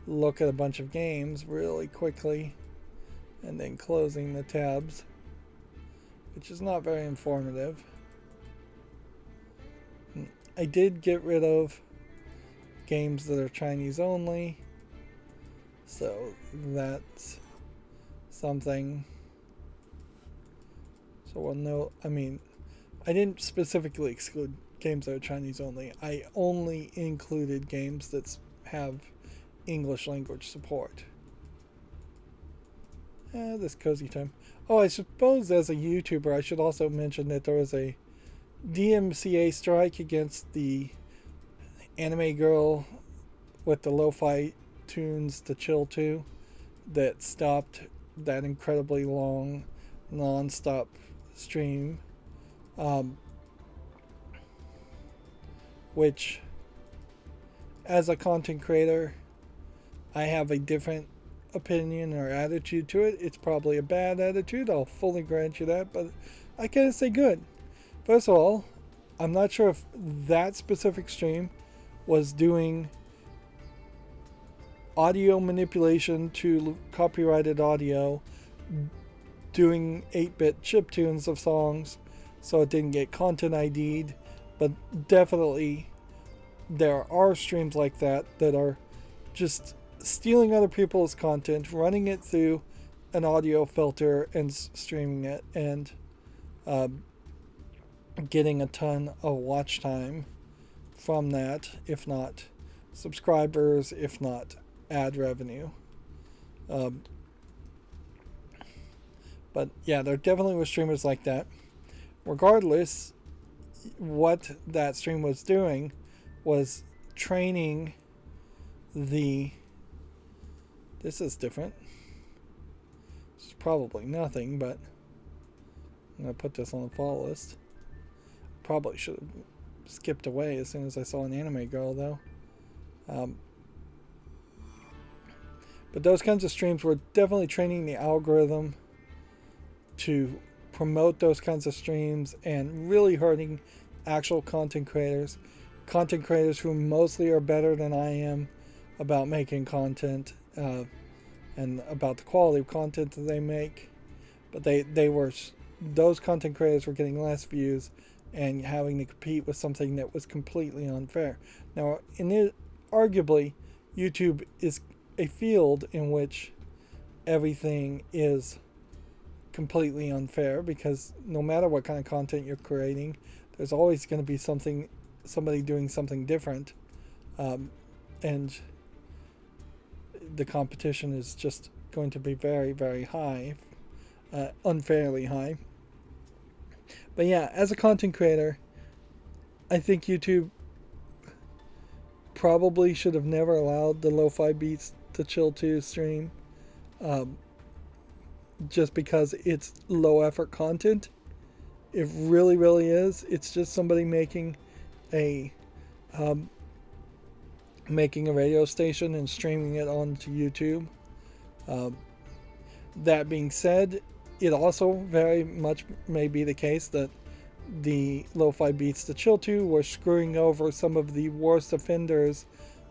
look at a bunch of games really quickly and then closing the tabs, which is not very informative. I did get rid of games that are Chinese only, so that's something. So we'll know. I mean, I didn't specifically exclude games that are Chinese only. I only included games that have English language support. This cozy time. Oh, I suppose as a YouTuber, I should also mention that there was a DMCA strike against the anime girl with the lo-fi tunes to chill to that stopped that incredibly long non-stop stream, which as a content creator I have a different opinion or attitude to it. It's probably a bad attitude, I'll fully grant you that, but I can't say good. First of all, I'm not sure if that specific stream was doing audio manipulation to copyrighted audio, doing 8-bit chiptunes of songs so it didn't get content ID'd, but definitely there are streams like that that are just stealing other people's content, running it through an audio filter and streaming it and getting a ton of watch time from that, if not subscribers, if not ad revenue. But yeah, there definitely were streamers like that. Regardless, what that stream was doing was training the. This is different. This is probably nothing, but I'm going to put this on the follow list. Probably should have skipped away as soon as I saw an anime girl, though. But those kinds of streams were definitely training the algorithm to promote those kinds of streams and really hurting actual content creators. Content creators who mostly are better than I am about making content and about the quality of content that they make. But those content creators were getting less views and having to compete with something that was completely unfair. Now, arguably, YouTube is a field in which everything is completely unfair, because no matter what kind of content you're creating, there's always going to be somebody doing something different, and the competition is just going to be very, very high, unfairly high. But yeah, as a content creator, I think YouTube probably should have never allowed the Lo-Fi Beats to Chill to stream, just because it's low effort content. It really, really is. It's just somebody making a radio station and streaming it onto YouTube. That being said, it also very much may be the case that the Lo-Fi Beats to Chill to were screwing over some of the worst offenders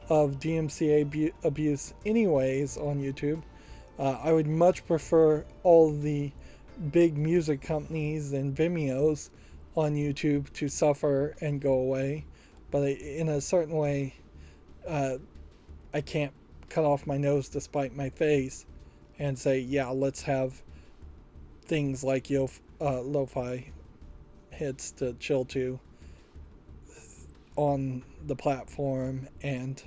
of DMCA abuse anyways on YouTube. I would much prefer all the big music companies and Vimeos on YouTube to suffer and go away. But in a certain way, I can't cut off my nose to spite my face and say, yeah, let's have things like lo-fi hits to chill to on the platform and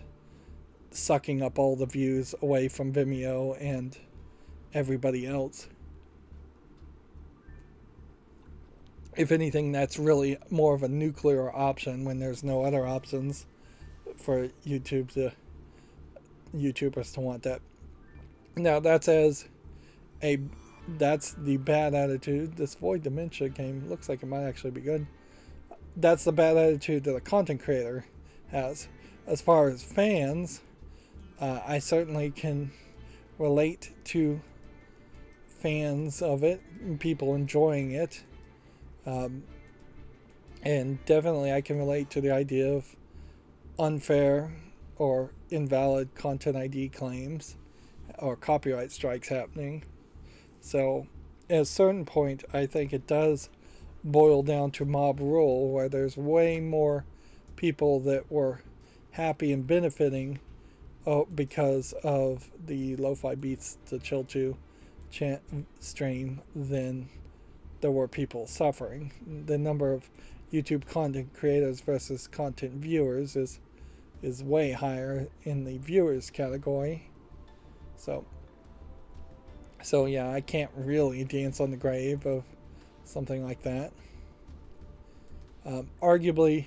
sucking up all the views away from Vimeo and everybody else. If anything, that's really more of a nuclear option when there's no other options for YouTubers to want that. Now that's the bad attitude. This Void Dementia game looks like it might actually be good. That's the bad attitude that a content creator has. As far as fans, I certainly can relate to fans of it, people enjoying it. And definitely I can relate to the idea of unfair or invalid content ID claims or copyright strikes happening. So at a certain point, I think it does boil down to mob rule, where there's way more people that were happy and benefiting because of the Lo-Fi Beats to Chill to stream than there were people suffering. The number of YouTube content creators versus content viewers is way higher in the viewers category. So yeah, I can't really dance on the grave of something like that. Arguably,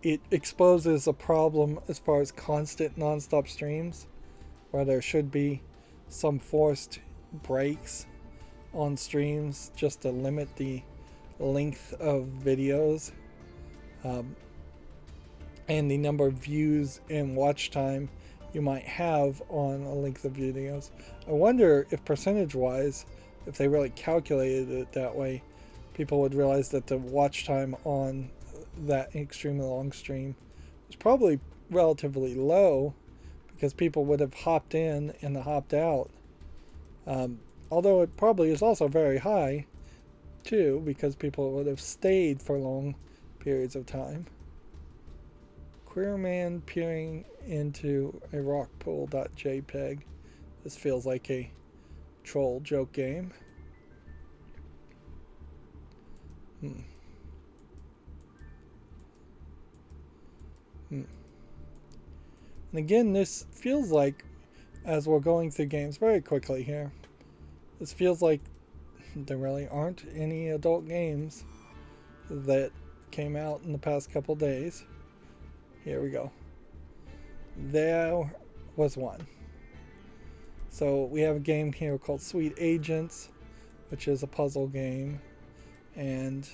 it exposes a problem as far as constant non-stop streams, where there should be some forced breaks on streams just to limit the length of videos, and the number of views and watch time you might have on a length of videos. I wonder if percentage-wise, if they really calculated it that way, people would realize that the watch time on that extremely long stream was probably relatively low, because people would have hopped in and hopped out. Although it probably is also very high, too, because people would have stayed for long periods of time. Queer man peering into a rock pool.jpg. This feels like a troll joke game. Hmm. Hmm. And again, this feels like, as we're going through games very quickly here, this feels like there really aren't any adult games that came out in the past couple days. Here we go. There was one. So we have a game here called Sweet Agents, which is a puzzle game, and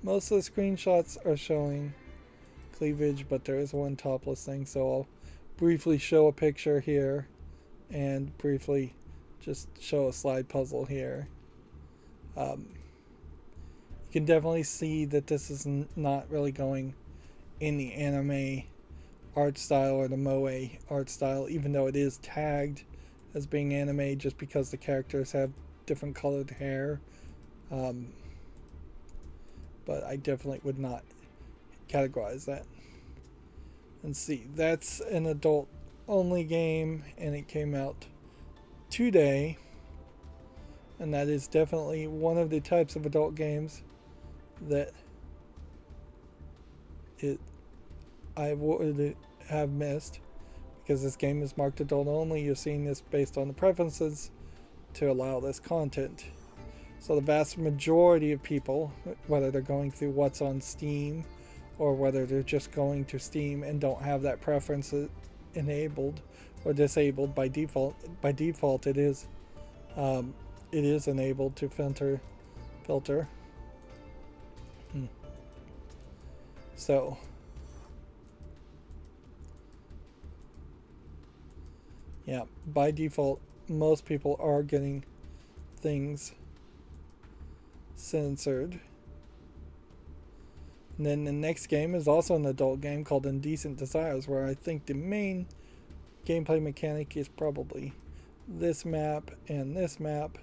most of the screenshots are showing cleavage, but there is one topless thing, so I'll briefly show a picture here and briefly just show a slide puzzle here. You can definitely see that this is not really going in the anime art style or the moe art style, even though it is tagged as being anime just because the characters have different colored hair. But I definitely would not categorize that. And see, that's an adult only game, and it came out today, and that is definitely one of the types of adult games that I would have missed, because this game is marked adult only. You're seeing this based on the preferences to allow this content. So the vast majority of people, whether they're going through what's on Steam or whether they're just going to Steam and don't have that preference enabled or disabled by default, it is enabled to filter. So yeah, by default, most people are getting things censored. And then the next game is also an adult game called Indecent Desires, where I think the main gameplay mechanic is probably this map and this map,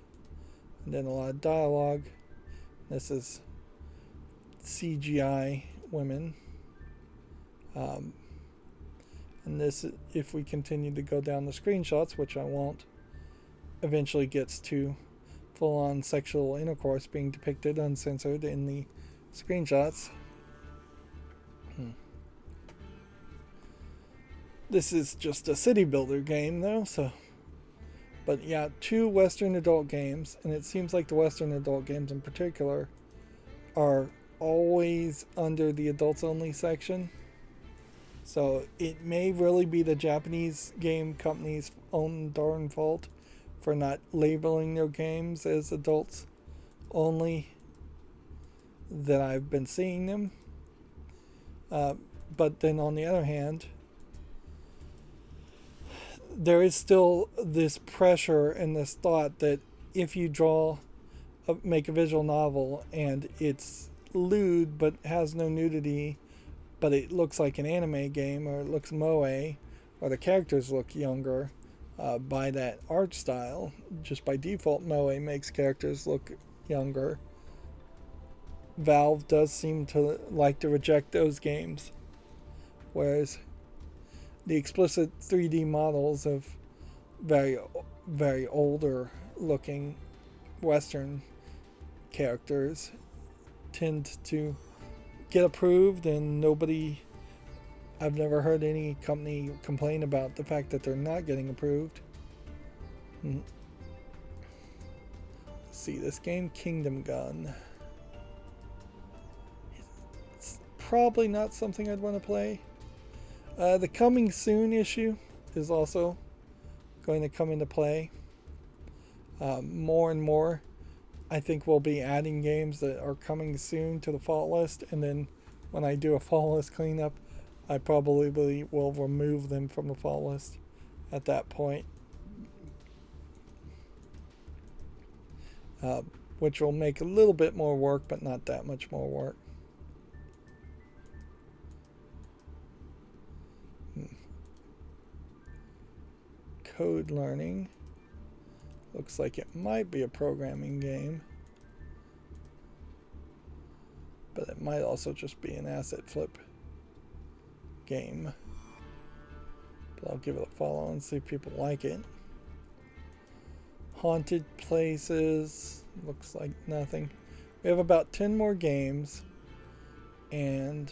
and then a lot of dialogue. This is CGI women. And this, if we continue to go down the screenshots, which I won't, eventually gets to full-on sexual intercourse being depicted uncensored in the screenshots. This is just a city builder game though, so. But yeah, 2 Western adult games, and it seems like the Western adult games in particular are always under the adults only section. So it may really be the Japanese game company's own darn fault for not labeling their games as adults only that I've been seeing them. But then on the other hand, there is still this pressure and this thought that if you make a visual novel and it's lewd but has no nudity, but it looks like an anime game, or it looks moe, or the characters look younger by that art style, just by default moe makes characters look younger. Valve does seem to like to reject those games, whereas the explicit 3D models of very, very older looking Western characters tend to get approved, and I've never heard any company complain about the fact that they're not getting approved. Let's see, this game, Kingdom Gun. It's probably not something I'd want to play. The coming soon issue is also going to come into play. More and more, I think we'll be adding games that are coming soon to the fall list, and then when I do a fall list cleanup, I probably will remove them from the fall list at that point. Which will make a little bit more work, but not that much more work. Code learning. Looks like it might be a programming game, but it might also just be an asset flip game. But I'll give it a follow and see if people like it. Haunted places. Looks like nothing. We have about 10 more games. And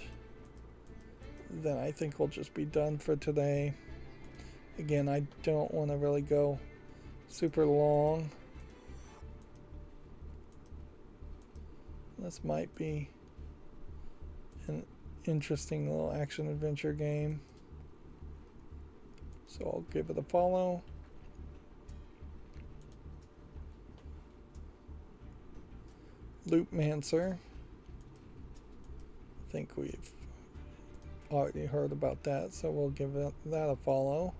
then I think we'll just be done for today. Again, I don't want to really go super long. This might be an interesting little action-adventure game. So I'll give it a follow. Loopmancer. I think we've already heard about that, so we'll give that a follow.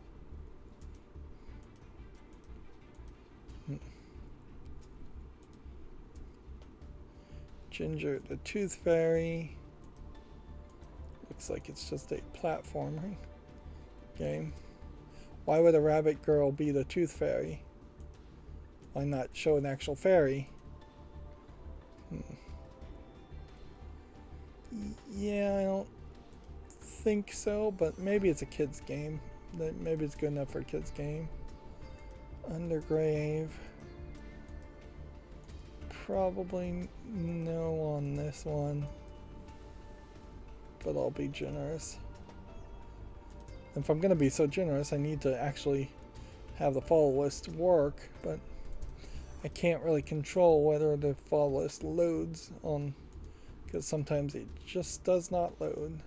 Ginger the Tooth Fairy. Looks like it's just a platformer game. Why would a rabbit girl be the Tooth Fairy? Why not show an actual fairy? Yeah, I don't think so, but maybe it's a kid's game. Maybe it's good enough for a kid's game. Undergrave. Probably no on this one, but I'll be generous. If I'm going to be so generous, I need to actually have the follow list work, but I can't really control whether the follow list loads on, because sometimes it just does not load.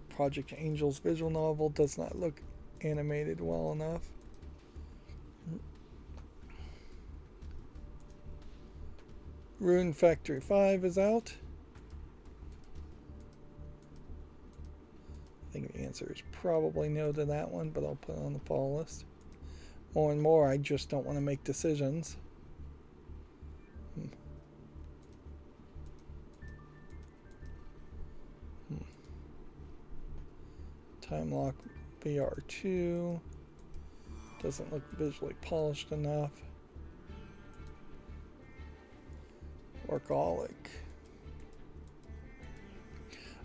Project Angel's visual novel does not look animated well enough. Rune Factory 5 is out. I think the answer is probably no to that one, but I'll put it on the follow list. More and more, I just don't want to make decisions. Time Lock VR2 doesn't look visually polished enough. Workaholic.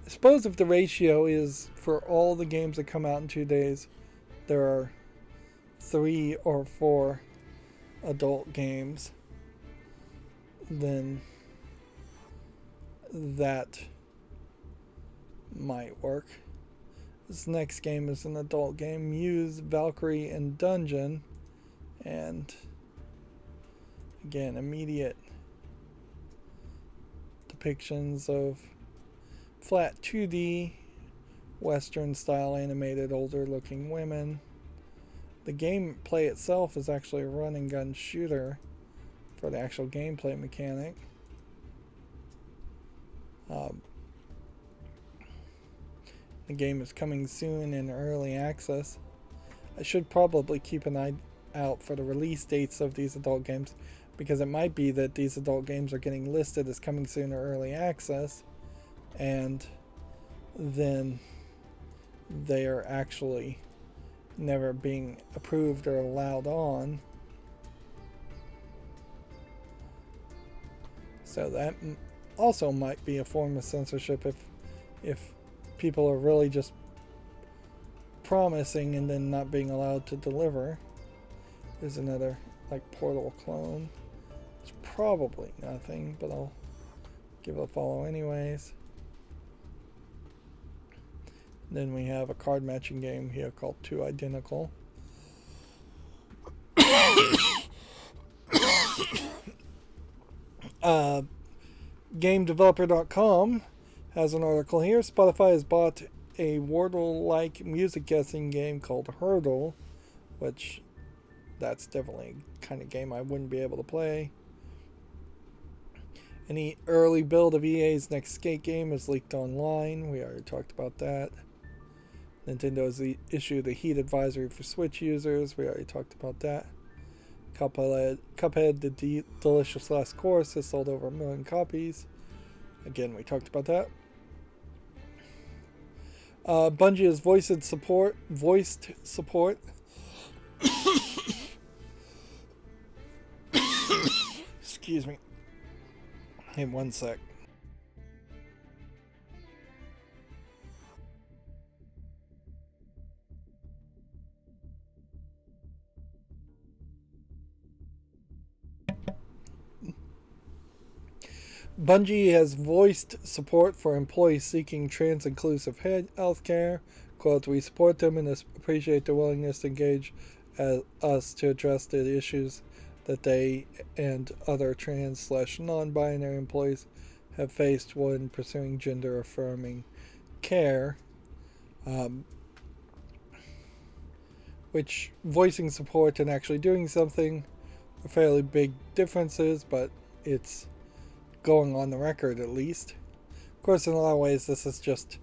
I suppose if the ratio is for all the games that come out in 2 days, there are 3 or 4 adult games, then that might work. This next game is an adult game, Muse, Valkyrie, and Dungeon, and again, immediate depictions of flat 2D Western style animated older looking women. The gameplay itself is actually a run and gun shooter for the actual gameplay mechanic. The game is coming soon in early access. I should probably keep an eye out for the release dates of these adult games, because it might be that these adult games are getting listed as coming soon or early access, and then they are actually never being approved or allowed on. So that also might be a form of censorship if people are really just promising and then not being allowed to deliver. There's another like Portal clone. It's probably nothing, but I'll give it a follow anyways. Then we have a card matching game here called Two Identical. GameDeveloper.com has an article here. Spotify has bought a Wordle-like music guessing game called Hurdle, which that's definitely the kind of game I wouldn't be able to play. Any early build of EA's next skate game is leaked online. We already talked about that. Nintendo has issued a heat advisory for Switch users. We already talked about that. Cuphead the Delicious Last Course has sold over 1 million copies. Again, we talked about that. Bungie has voiced support. Excuse me. Hey, 1 sec. Bungie has voiced support for employees seeking trans-inclusive health care. Quote, we support them and appreciate their willingness to engage us to address the issues that they and other trans/non-binary employees have faced when pursuing gender-affirming care. Which voicing support and actually doing something are fairly big differences, but it's going on the record at least. Of course, in a lot of ways, this is just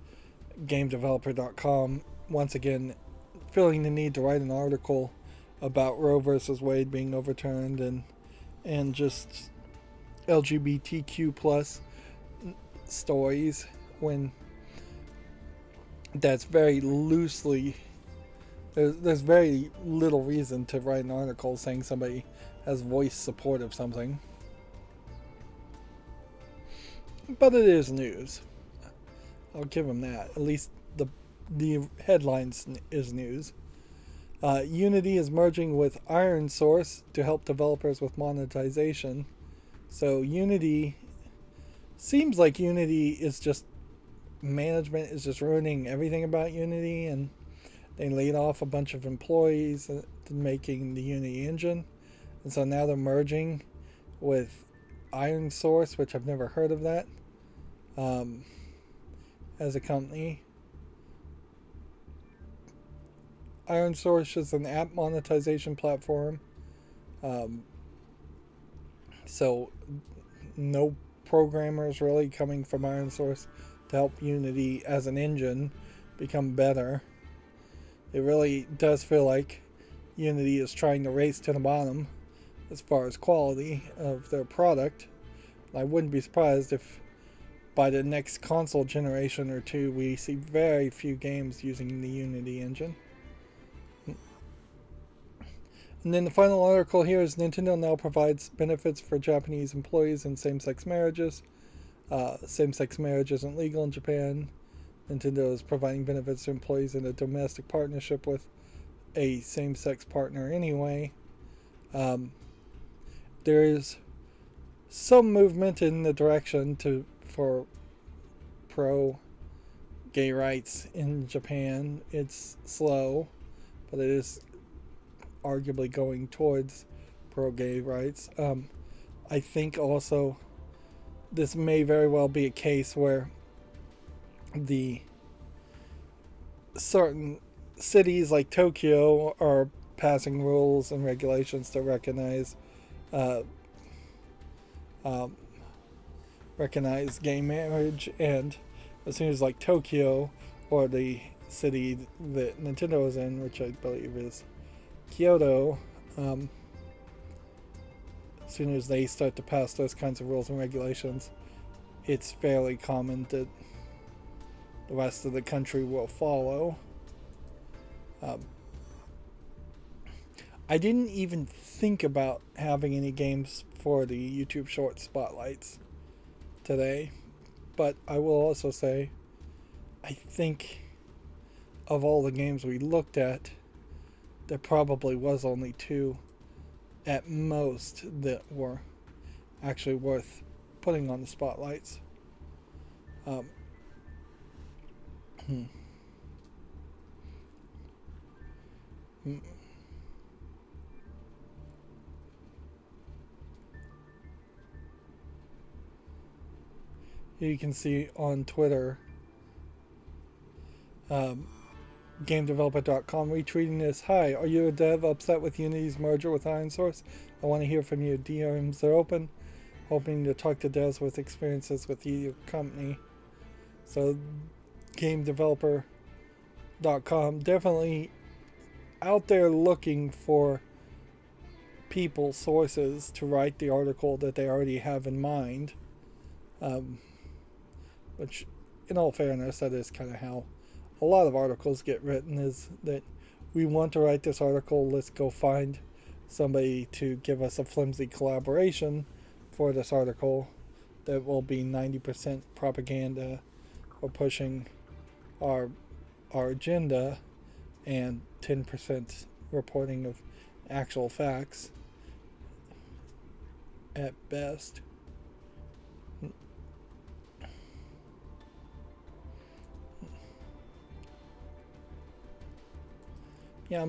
GameDeveloper.com once again feeling the need to write an article about Roe versus Wade being overturned and just LGBTQ plus stories when that's very loosely there's very little reason to write an article saying somebody has voiced support of something. But it is news. I'll give them that. At least the headlines is news. Unity is merging with Iron Source to help developers with monetization. So Unity seems like Unity is just management is just ruining everything about Unity, and they laid off a bunch of employees making the Unity engine, and so now they're merging with Iron Source, which I've never heard of that as a company. Iron Source is an app monetization platform, so no programmers really coming from Iron Source to help Unity as an engine become better. It really does feel like Unity is trying to race to the bottom as far as quality of their product. I wouldn't be surprised if by the next console generation or two we see very few games using the Unity engine. And then the final article here is Nintendo now provides benefits for Japanese employees in same-sex marriages. Same-sex marriage isn't legal in Japan. Nintendo is providing benefits to employees in a domestic partnership with a same-sex partner anyway. There is some movement in the direction for pro-gay rights in Japan. It's slow, but it is arguably going towards pro-gay rights. I think also this may very well be a case where the certain cities like Tokyo are passing rules and regulations to recognize gay marriage, and as soon as like Tokyo or the city that Nintendo is in, which I believe is Kyoto, as soon as they start to pass those kinds of rules and regulations, it's fairly common that the rest of the country will follow. I didn't even think about having any games for the YouTube Short Spotlights today, but I will also say I think of all the games we looked at, there probably was only two at most that were actually worth putting on the spotlights. You can see on Twitter, GameDeveloper.com retweeting this. Hi, are you a dev upset with Unity's merger with Iron Source? I want to hear from you. DMs are open. Hoping to talk to devs with experiences with your company. So, GameDeveloper.com definitely out there looking for people, sources to write the article that they already have in mind. Which, in all fairness, that is kind of how a lot of articles get written, is that we want to write this article, let's go find somebody to give us a flimsy collaboration for this article that will be 90% propaganda or pushing our agenda and 10% reporting of actual facts at best. Yeah,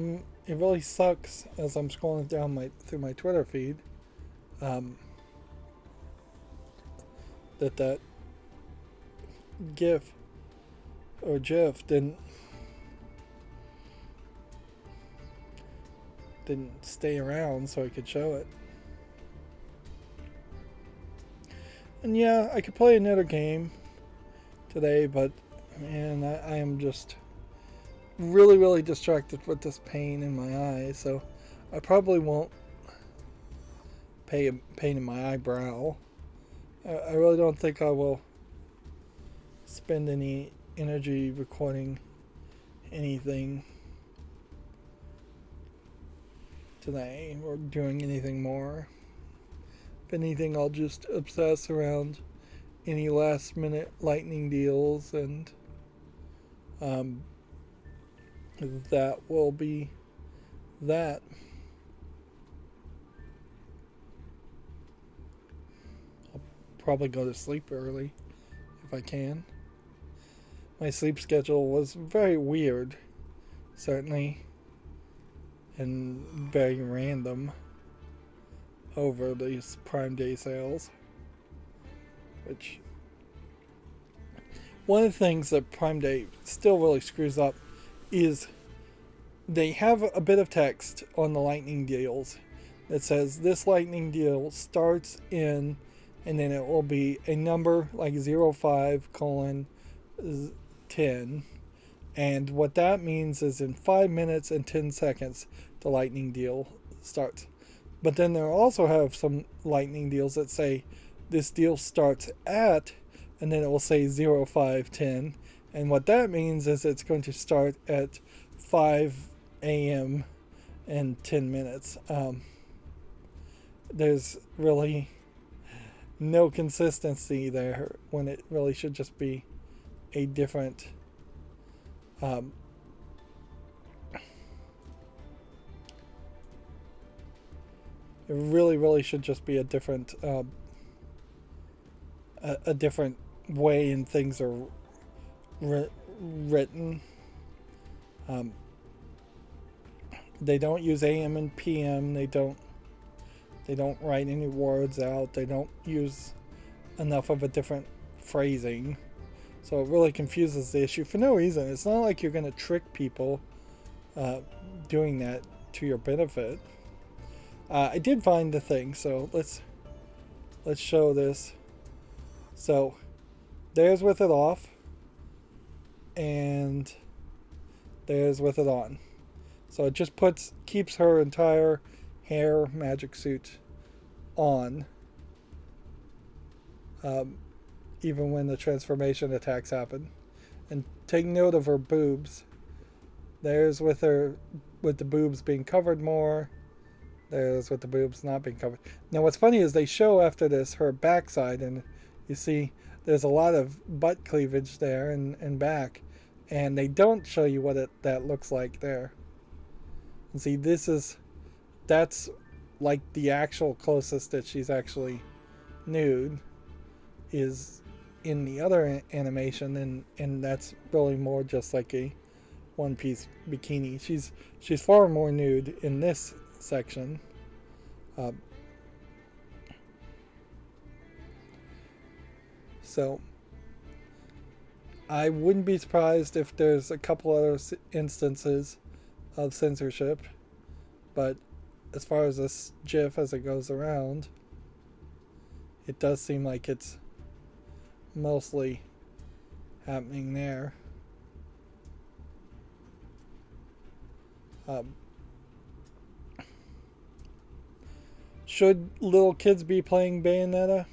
it really sucks as I'm scrolling down through my Twitter feed um, that GIF or GIF didn't stay around so I could show it. And yeah, I could play another game today, but man, I am just really, really distracted with this pain in my eye, so I probably won't pain in my eyebrow. I really don't think I will spend any energy recording anything today or doing anything more. If anything, I'll just obsess around any last minute lightning deals, and that will be that. I'll probably go to sleep early if I can. My sleep schedule was very weird, certainly, and very random over these Prime Day sales. Which, one of the things that Prime Day still really screws up is they have a bit of text on the lightning deals that says this lightning deal starts in, and then it will be a number like 05 colon 10, and what that means is in 5 minutes and 10 seconds the lightning deal starts. But then there also have some lightning deals that say this deal starts at, and then it will say 0510, and what that means is it's going to start at 5 a.m. and 10 minutes. There's really no consistency there when it really should just be a different it really should just be a different a different way and things are written. They don't use AM and PM. They don't write any words out. They don't use enough of a different phrasing. So it really confuses the issue for no reason. It's not like you're going to trick people doing that to your benefit. I did find the thing, so let's show this. So there's with it off, and there's with it on. So it just keeps her entire hair magic suit on, even when the transformation attacks happen. And take note of her boobs. There's with the boobs being covered more. There's with the boobs not being covered. Now what's funny is they show after this her backside, and you see there's a lot of butt cleavage there and back, and they don't show you what that looks like there. And see, that's like the actual closest that she's actually nude is in the other animation, and that's really more just like a one-piece bikini. She's far more nude in this section. So I wouldn't be surprised if there's a couple other instances of censorship, but as far as this GIF as it goes around, it does seem like it's mostly happening there. Should little kids be playing Bayonetta?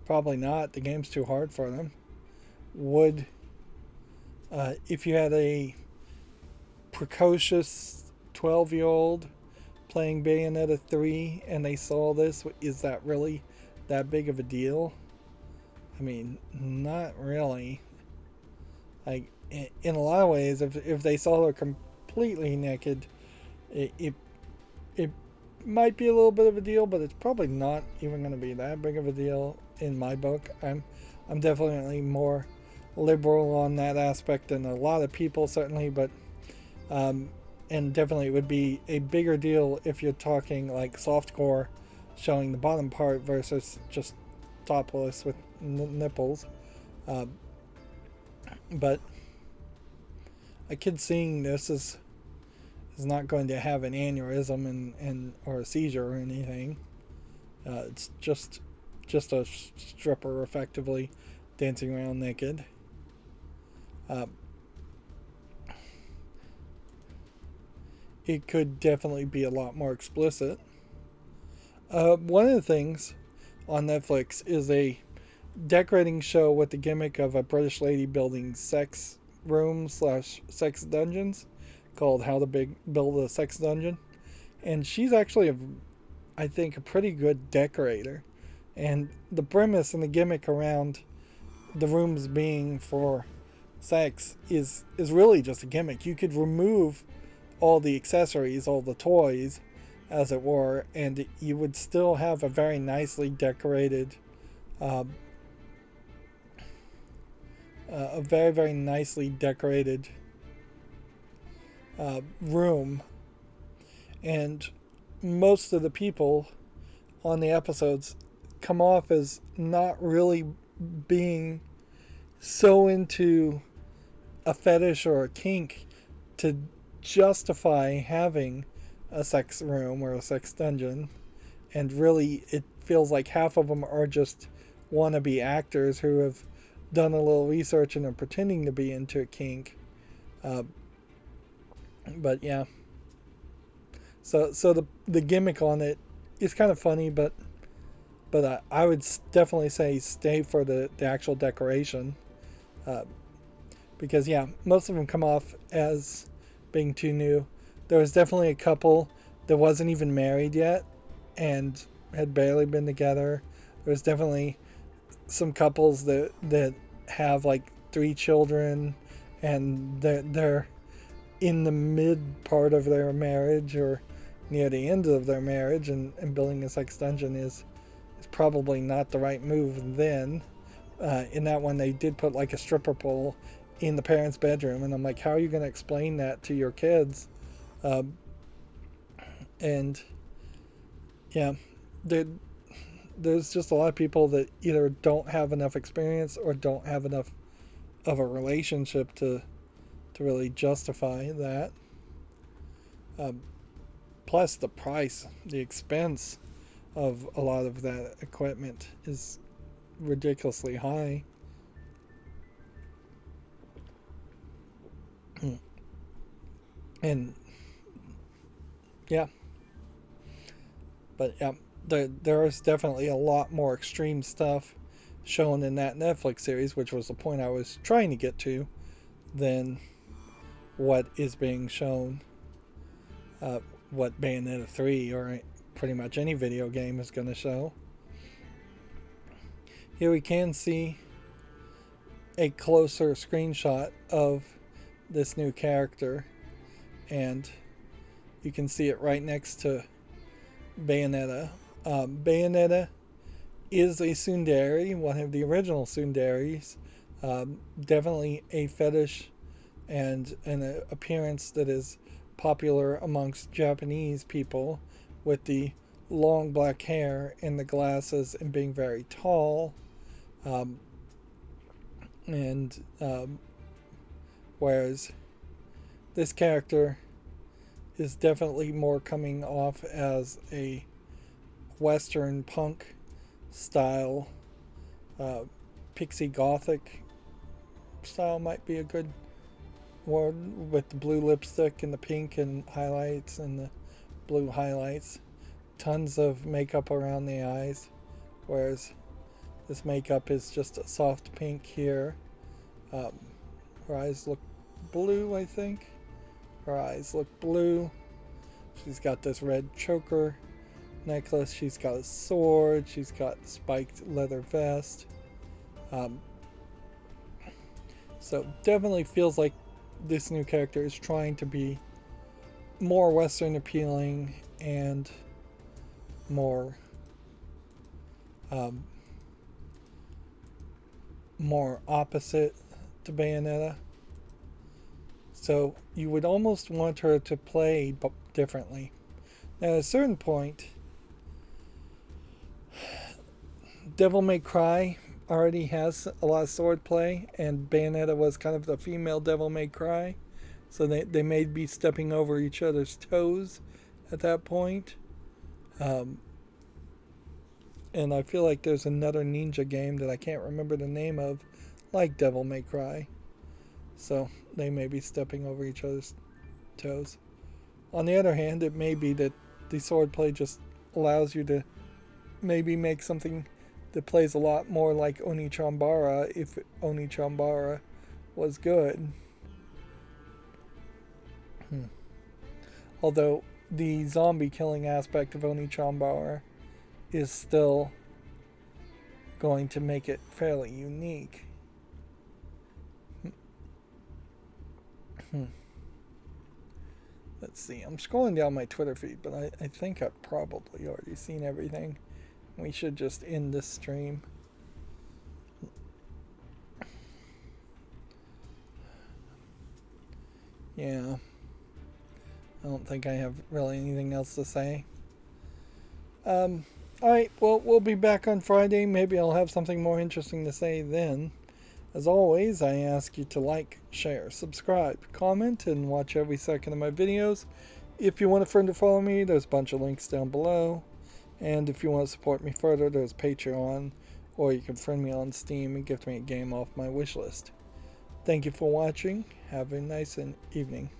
Probably not. The game's too hard for them. Would, if you had a precocious 12-year-old playing Bayonetta 3 and they saw this, is that really that big of a deal? I mean, not really. Like, in a lot of ways, if they saw her completely naked, it might be a little bit of a deal, but it's probably not even going to be that big of a deal in my book. I'm definitely more liberal on that aspect than a lot of people, certainly, but and and definitely it would be a bigger deal if you're talking like softcore, showing the bottom part versus just topless with nipples. Uh, but a kid seeing this is not going to have an aneurysm and or a seizure or anything. It's just a stripper effectively dancing around naked. Uh, it could definitely be a lot more explicit. One of the things on Netflix is a decorating show with the gimmick of a British lady building sex rooms slash sex dungeons called How to Build a Sex Dungeon. And she's actually, I think, a pretty good decorator. And the premise and the gimmick around the rooms being for sex is really just a gimmick. You could remove all the accessories, all the toys, as it were, and you would still have a very nicely decorated, a very, very nicely decorated room. And most of the people on the episodes come off as not really being so into a fetish or a kink to justify having a sex room or a sex dungeon. And really, it feels like half of them are just wannabe actors who have done a little research and are pretending to be into a kink. But yeah. So the gimmick on it is kind of funny, but I would definitely say stay for the actual decoration. Because yeah, most of them come off as being too new. There was definitely a couple that wasn't even married yet and had barely been together. There was definitely some couples that have like 3 children and they're in the mid part of their marriage or near the end of their marriage, and building a sex dungeon is probably not the right move then. In that one, they did put like a stripper pole in the parents' bedroom, and I'm like, how are you going to explain that to your kids? And yeah, there's just a lot of people that either don't have enough experience or don't have enough of a relationship to really justify that. Plus, the price, the expense of a lot of that equipment is ridiculously high. And yeah, but yeah, there is definitely a lot more extreme stuff shown in that Netflix series, which was the point I was trying to get to, than what is being shown, what Bayonetta 3 or pretty much any video game is going to show. Here we can see a closer screenshot of this new character, and you can see it right next to Bayonetta. Bayonetta is a tsundere, one of the original tsunderes. Definitely a fetish and an appearance that is popular amongst Japanese people, with the long black hair and the glasses and being very tall. And whereas this character is definitely more coming off as a Western punk style, pixie gothic style might be a good word, with the blue lipstick and the pink and highlights and the blue highlights. Tons of makeup around the eyes, whereas this makeup is just a soft pink here. Her eyes look blue, I think. Her eyes look blue. She's got this red choker necklace. She's got a sword. She's got spiked leather vest. So definitely feels like this new character is trying to be more Western appealing and more more opposite to Bayonetta. So you would almost want her to play differently. Now, at a certain point, Devil May Cry already has a lot of sword play, and Bayonetta was kind of the female Devil May Cry. So they may be stepping over each other's toes at that point. Um, and I feel like there's another ninja game that I can't remember the name of, like Devil May Cry. So they may be stepping over each other's toes. On the other hand, it may be that the swordplay just allows you to maybe make something that plays a lot more like Oni Chambara if Oni Chambara was good. Although the zombie killing aspect of Oni Chambara is still going to make it fairly unique. Let's see. I'm scrolling down my Twitter feed, but I think I've probably already seen everything. We should just end this stream. Yeah. I don't think I have really anything else to say. Alright, well, we'll be back on Friday. Maybe I'll have something more interesting to say then. As always, I ask you to like, share, subscribe, comment, and watch every second of my videos. If you want a friend to follow me, there's a bunch of links down below. And if you want to support me further, there's Patreon, or you can friend me on Steam and gift me a game off my wish list. Thank you for watching. Have a nice evening.